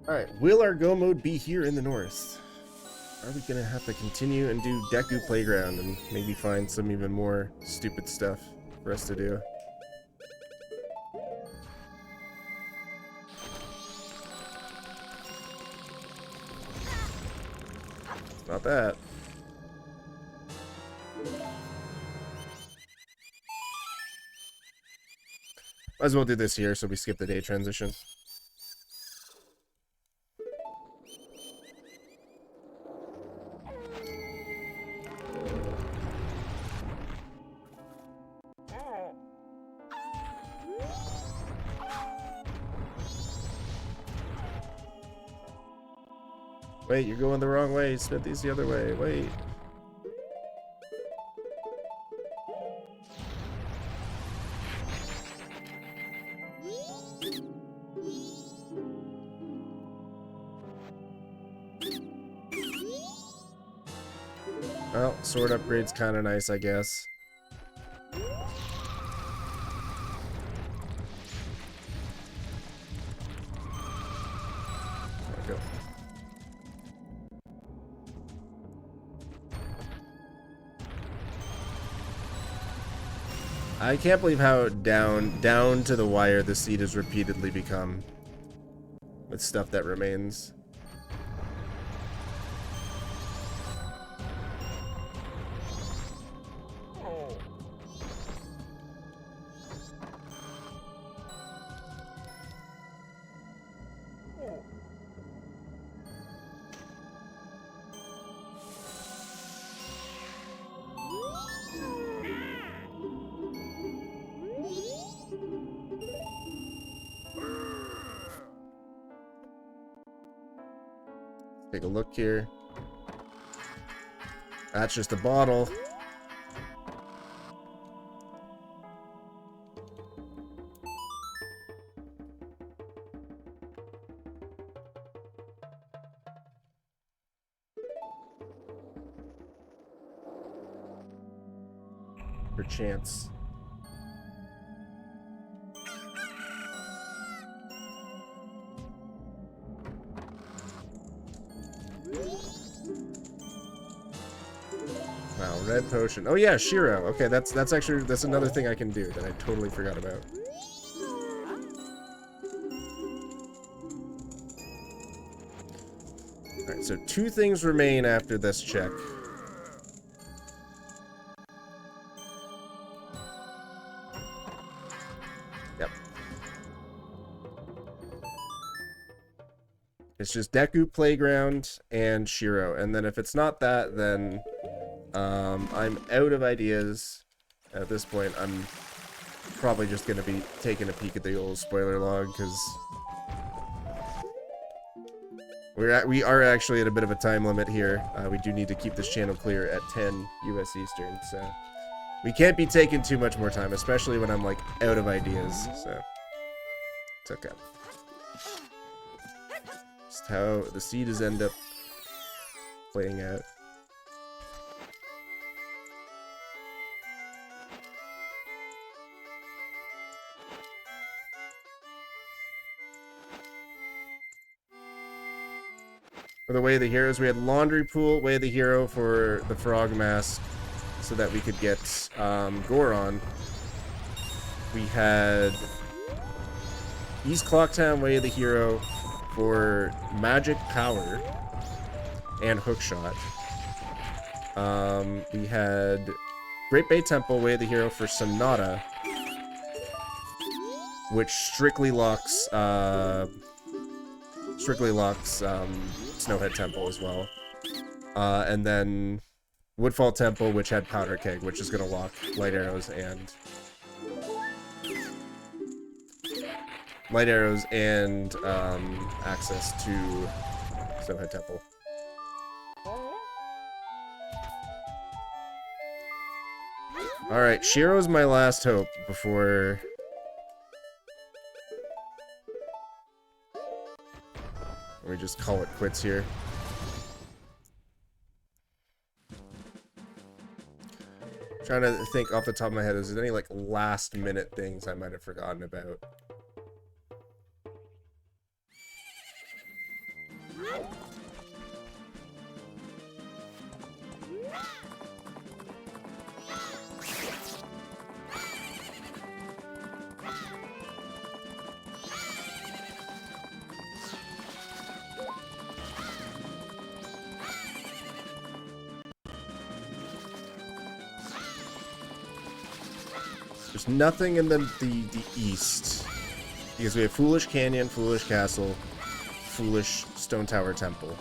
Alright, will our go mode be here in the north? Are we gonna have to continue and do Deku Playground and maybe find some even more stupid stuff for us to do? Not that. Might as well do this here so we skip the day transition. Wait, you're going the wrong way. Spin these the other way. Wait. Well, sword upgrade's kind of nice, I guess. I can't believe how down to the wire the seed has repeatedly become with stuff that remains. Take a look here. That's just a bottle. Perchance. Wow, red potion. Oh yeah, Shiro. Okay, that's another thing I can do that I totally forgot about. Alright, so 2 things remain after this check. Yep. It's just Deku Playground and Shiro. And then if it's not that, then I'm out of ideas. At this point, I'm probably just going to be taking a peek at the old spoiler log, because we are actually at a bit of a time limit here. We do need to keep this channel clear at 10 US Eastern, so we can't be taking too much more time, especially when I'm, like, out of ideas, so it's okay. Just how the seeds end up playing out. For the Way of the Heroes, we had Laundry Pool, Way of the Hero for the Frog Mask, so that we could get Goron. We had East Clocktown, Way of the Hero for Magic Power and Hookshot. We had Great Bay Temple, Way of the Hero for Sonata, which strictly locks Snowhead Temple as well. And then Woodfall Temple, which had Powder Keg, which is going to lock Light Arrows and access to Snowhead Temple. Alright, Shiro's my last hope before we just call it quits here. Trying to think off the top of my head, is there any like last minute things I might have forgotten about? There's nothing in the east, because we have Foolish Canyon, Foolish Castle, Foolish Stone Tower Temple.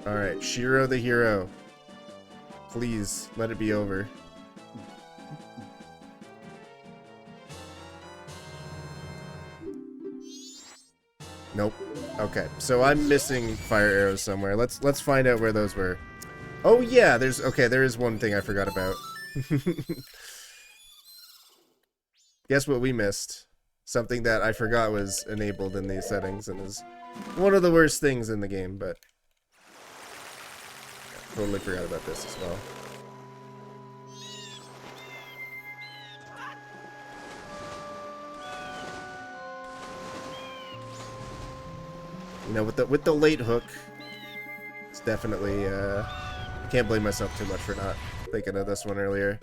Alright, Shiro the Hero. Please, let it be over. Nope. Okay, so I'm missing fire arrows somewhere. Let's find out where those were. Oh yeah, there is one thing I forgot about. Guess what we missed? Something that I forgot was enabled in these settings and is one of the worst things in the game, but yeah, totally forgot about this as well. You know, with the late hook, it's definitely Can't blame myself too much for not thinking of this one earlier.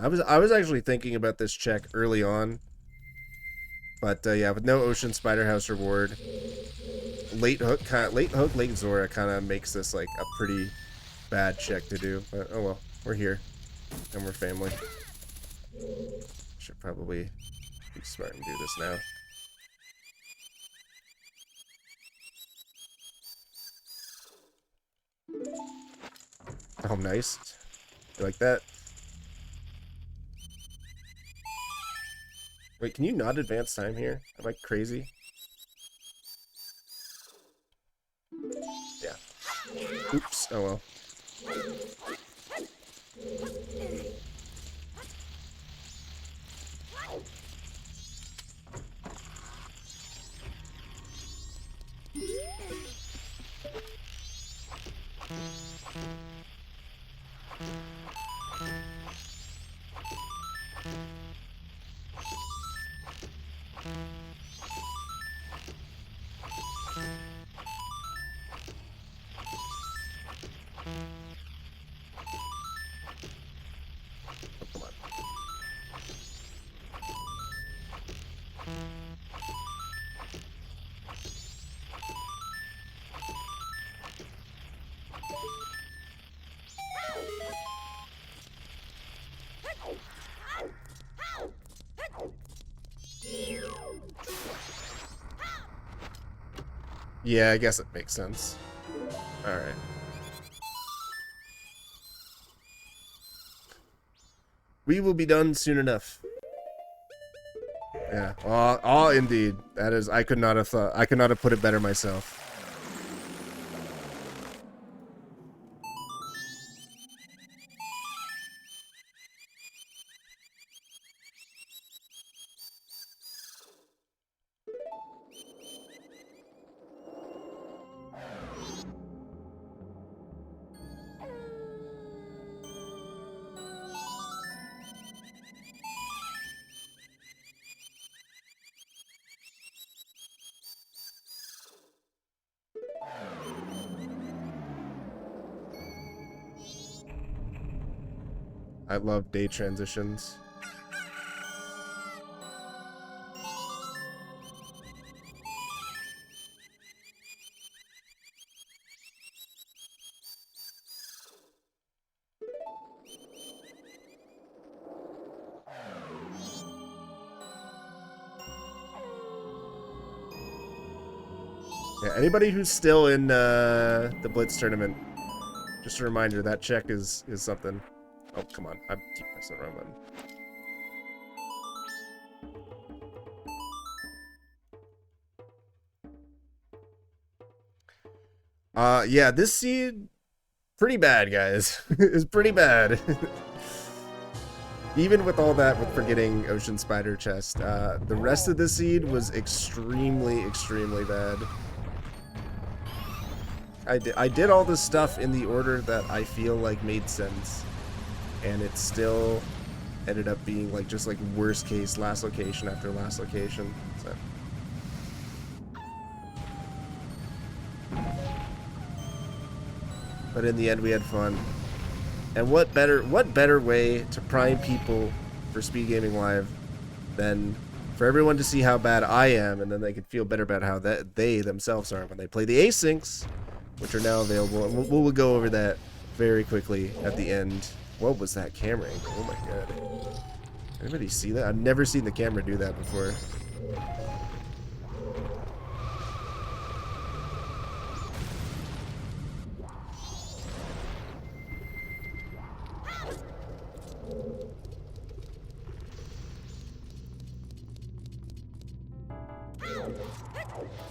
I was actually thinking about this check early on, but yeah, with no Ocean Spider House reward, late hook, late Zora kind of makes this like a pretty bad check to do. But oh well, we're here and we're family. Should probably be smart and do this now. Oh, nice. You like that? Wait, can you not advance time here? Am I crazy? Yeah. Oops. Oh well. Yeah, I guess it makes sense. Alright. We will be done soon enough. Yeah. Oh, indeed. That is, I could not have put it better myself. I love day transitions. Yeah, anybody who's still in the Blitz tournament, just a reminder, that check is something. Oh, come on. I keep pressing the wrong button. Yeah, this seed, pretty bad, guys. It's pretty bad. Even with all that, with forgetting Ocean Spider Chest, the rest of the seed was extremely, extremely bad. I did all this stuff in the order that I feel like made sense, and it still ended up being like just like worst case last location after last location. So. But in the end, we had fun. And what better way to prime people for Speed Gaming Live than for everyone to see how bad I am, and then they can feel better about how they themselves are when they play the asyncs, which are now available. And we'll go over that very quickly at the end. What was that camera angle? Oh my god. Anybody see that? I've never seen the camera do that before.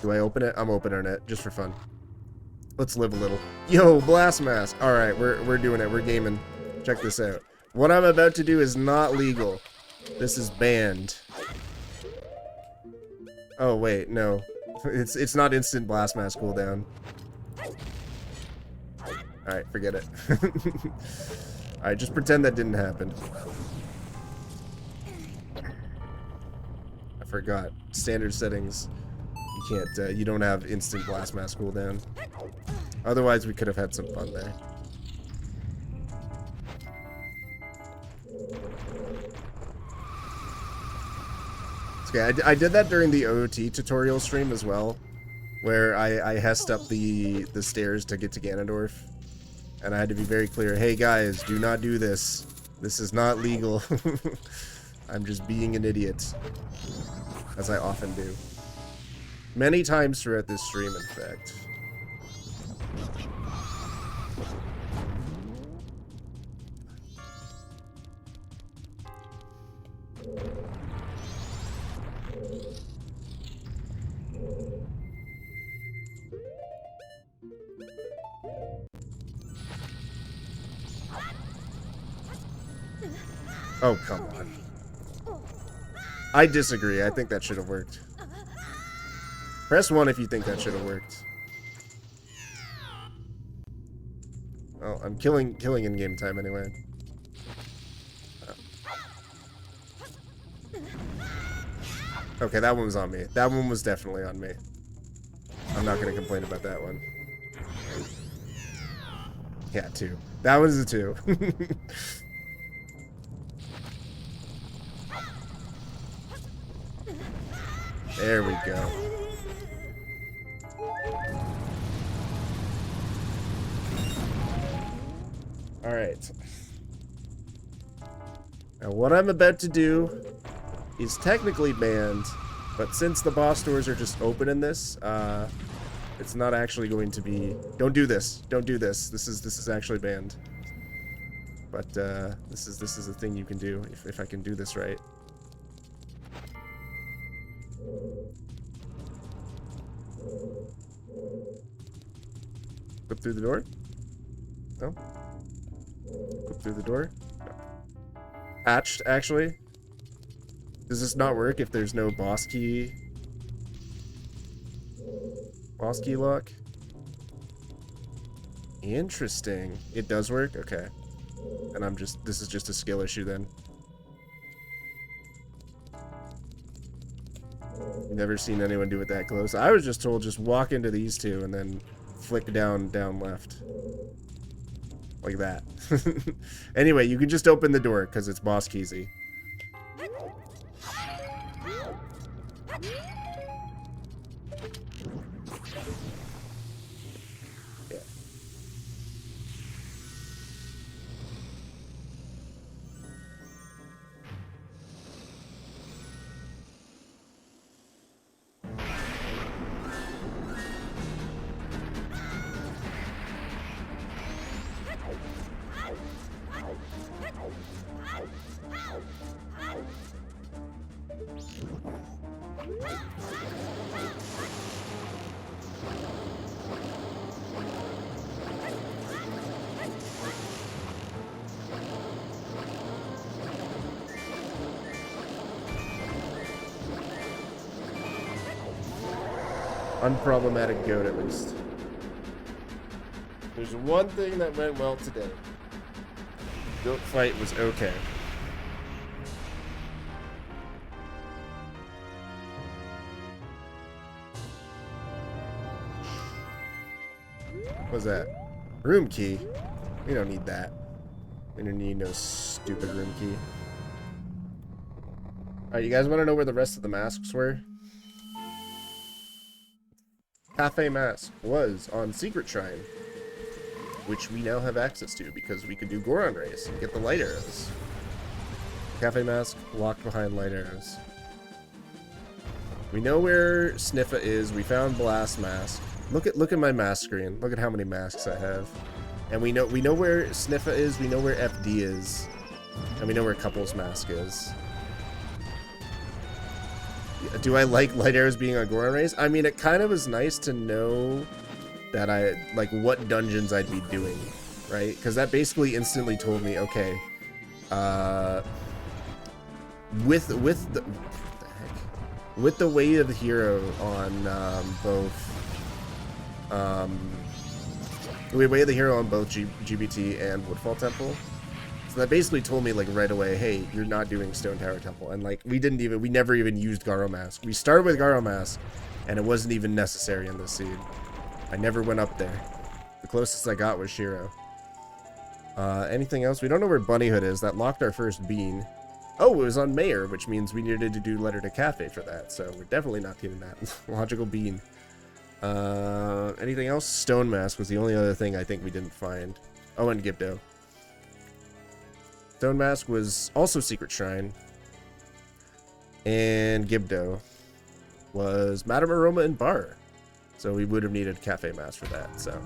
Do I open it? I'm opening it just for fun. Let's live a little. Yo, Blast Mask. All right, we're doing it. We're gaming. Check this out. What I'm about to do is not legal. This is banned. Oh wait, no. It's not instant Blast Mask cooldown. All right, forget it. All right, just pretend that didn't happen. I forgot. Standard settings. You don't have instant blast mask cooldown. Otherwise, we could have had some fun there. Okay, I did that during the OOT tutorial stream as well, where I hessed up the stairs to get to Ganondorf, and I had to be very clear, hey guys, do not do this. This is not legal. I'm just being an idiot, as I often do. Many times throughout this stream, in fact. Oh, come on. I disagree. I think that should have worked. Press 1 if you think that should have worked. Oh, I'm killing in game time anyway. Okay, that one was on me. That one was definitely on me. I'm not gonna complain about that one. Yeah, 2. That was a 2. There we go. Alright. Now what I'm about to do is technically banned, but since the boss doors are just open in this, it's not actually going to be... Don't do this. Don't do this. This is actually banned. But this is a thing you can do if I can do this right. Flip through the door? No? Flip through the door? No. Hatched, actually? Does this not work if there's no boss key? Boss key lock? Interesting. It does work? Okay. And this is just a skill issue then. Never seen anyone do it that close. I was just told just walk into these two and then flick down left. Like that. Anyway, you can just open the door because it's boss keysy. Unproblematic goat, at least. There's one thing that went well today. Goat fight was okay. What's that? Room key? We don't need that. We don't need no stupid room key. Alright, you guys want to know where the rest of the masks were? Cafe mask was on Secret Shrine, which we now have access to because we could do Goron Race and get the light arrows. Cafe mask locked behind light arrows. We know where Sniffa is. We found Blast mask. Look at my mask screen. Look at how many masks I have. And we know where Sniffa is. We know where FD is, and we know where Couples mask is. Do I like light arrows being on Goron Race? I mean, it kind of was nice to know that like what dungeons I'd be doing, right? Because that basically instantly told me, okay, with the weight of the hero on both GBT and Woodfall Temple. So that basically told me, like, right away, hey, you're not doing Stone Tower Temple. And, like, we never even used Garo Mask. We started with Garo Mask, And it wasn't even necessary in this seed. I never went up there. The closest I got was Shiro. Anything else? We don't know where Bunnyhood is. That locked our first bean. Oh, it was on Mayor, which means we needed to do Letter to Cafe for that. So we're definitely not getting that. Logical bean. Anything else? Stone Mask was the only other thing I think we didn't find. Oh, and Gibdo. Stone Mask was also Secret Shrine. And Gibdo was Madame Aroma and Bar. So we would have needed Cafe Mask for that. So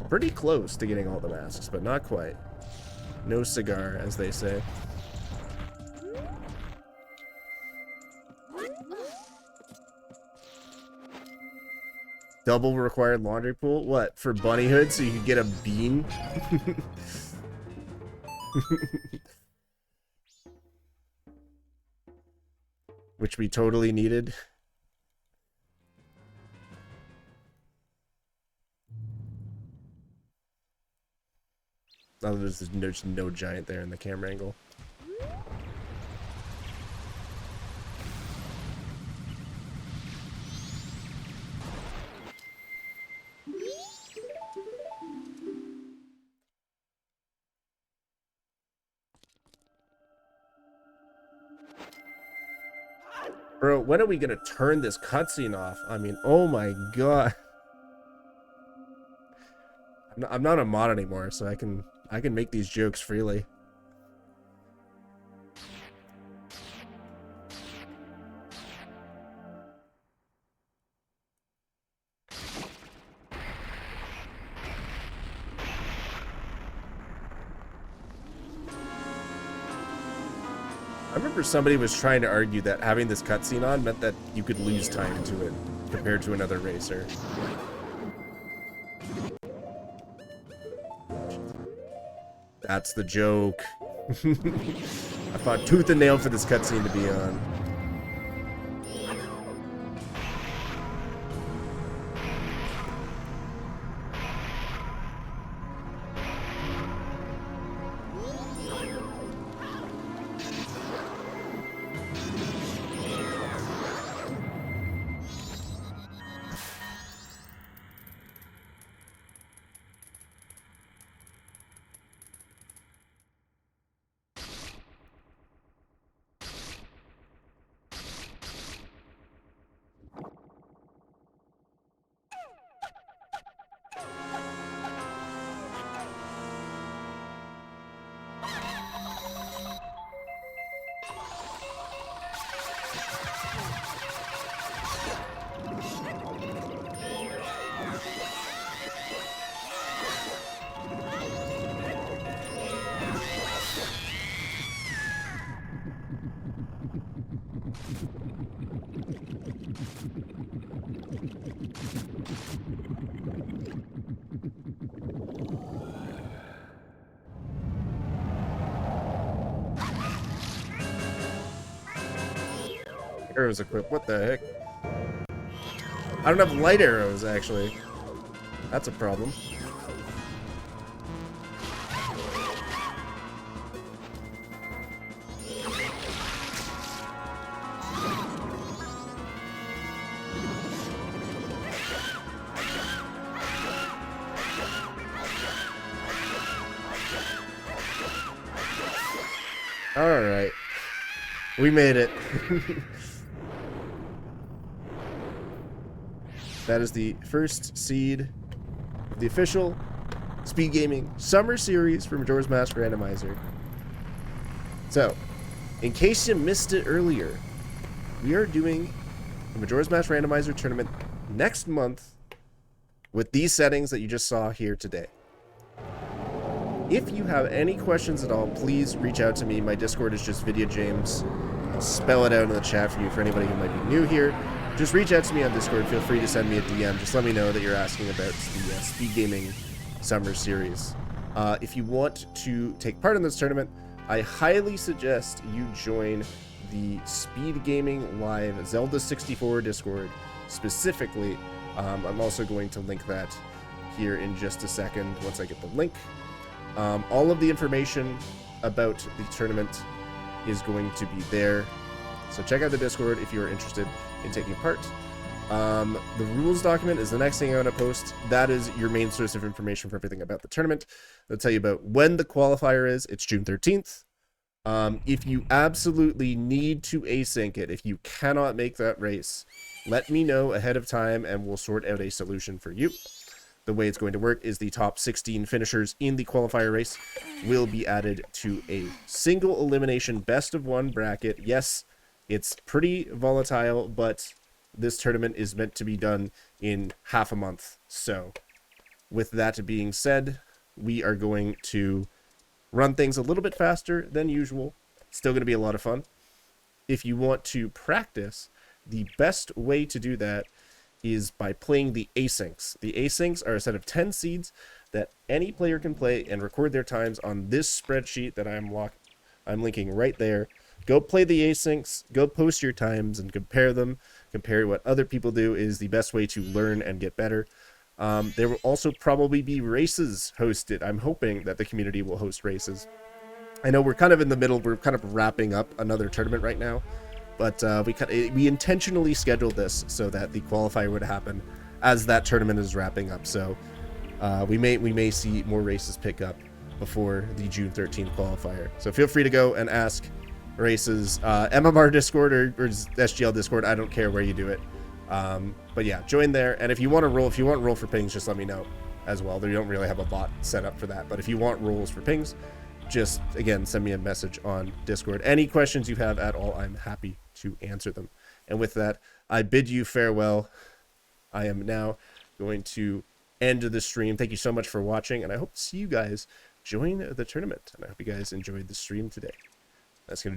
pretty close to getting all the masks, but not quite. No cigar, as they say. Double required laundry pool? What, for Bunnyhood so you could get a bean? Which we totally needed. Oh, there's no giant there in the camera angle. Bro, when are we gonna turn this cutscene off? I mean, oh my god. I'm not a mod anymore, so I can make these jokes freely. I remember somebody was trying to argue that having this cutscene on meant that you could lose time to it compared to another racer. That's the joke. I fought tooth and nail for this cutscene to be on. Arrows equipped. What the heck? I don't have light arrows, actually. That's a problem. Alright. We made it. That is the first seed of the official SpeedGaming Summer Series for Majora's Mask Randomizer. So, in case you missed it earlier, we are doing the Majora's Mask Randomizer tournament next month with these settings that you just saw here today. If you have any questions at all, please reach out to me. My Discord is just Vidya James. I'll spell it out in the chat for you for anybody who might be new here. Just reach out to me on Discord. Feel free to send me a DM. Just let me know that you're asking about the SpeedGaming Summer Series. If you want to take part in this tournament, I highly suggest you join the SpeedGaming Live Zelda 64 Discord specifically. I'm also going to link that here in just a second once I get the link. All of the information about the tournament is going to be there. So check out the Discord if you're interested in taking part. The rules document is the next thing I'm going to post. That is your main source of information for everything about the tournament. They'll tell you about when the qualifier is. It's June 13th. If you absolutely need to async it, if you cannot make that race, let me know ahead of time and we'll sort out a solution for you. The way it's going to work is the top 16 finishers in the qualifier race will be added to a single elimination best of one bracket. Yes, it's pretty volatile, but this tournament is meant to be done in half a month. So with that being said, we are going to run things a little bit faster than usual. Still going to be a lot of fun. If you want to practice, the best way to do that is by playing the asyncs. The asyncs are a set of 10 seeds that any player can play and record their times on this spreadsheet that I'm linking right there. Go play the asyncs, go post your times and compare them. Compare what other people do is the best way to learn and get better. There will also probably be races hosted. I'm hoping that the community will host races. I know we're kind of in the middle. We're kind of wrapping up another tournament right now. But we intentionally scheduled this so that the qualifier would happen as that tournament is wrapping up. So we may see more races pick up before the June 13th qualifier. So feel free to go and ask races, MMR Discord or SGL Discord. I don't care where you do it. But yeah, join there. And if you want roll for pings, just let me know as well. They don't really have a bot set up for that. But if you want rolls for pings, just again send me a message on Discord. Any questions you have at all, I'm happy to answer them. And with that, I bid you farewell. I am now going to end the stream. Thank you so much for watching, and I hope to see you guys join the tournament. And I hope you guys enjoyed the stream today. That's going to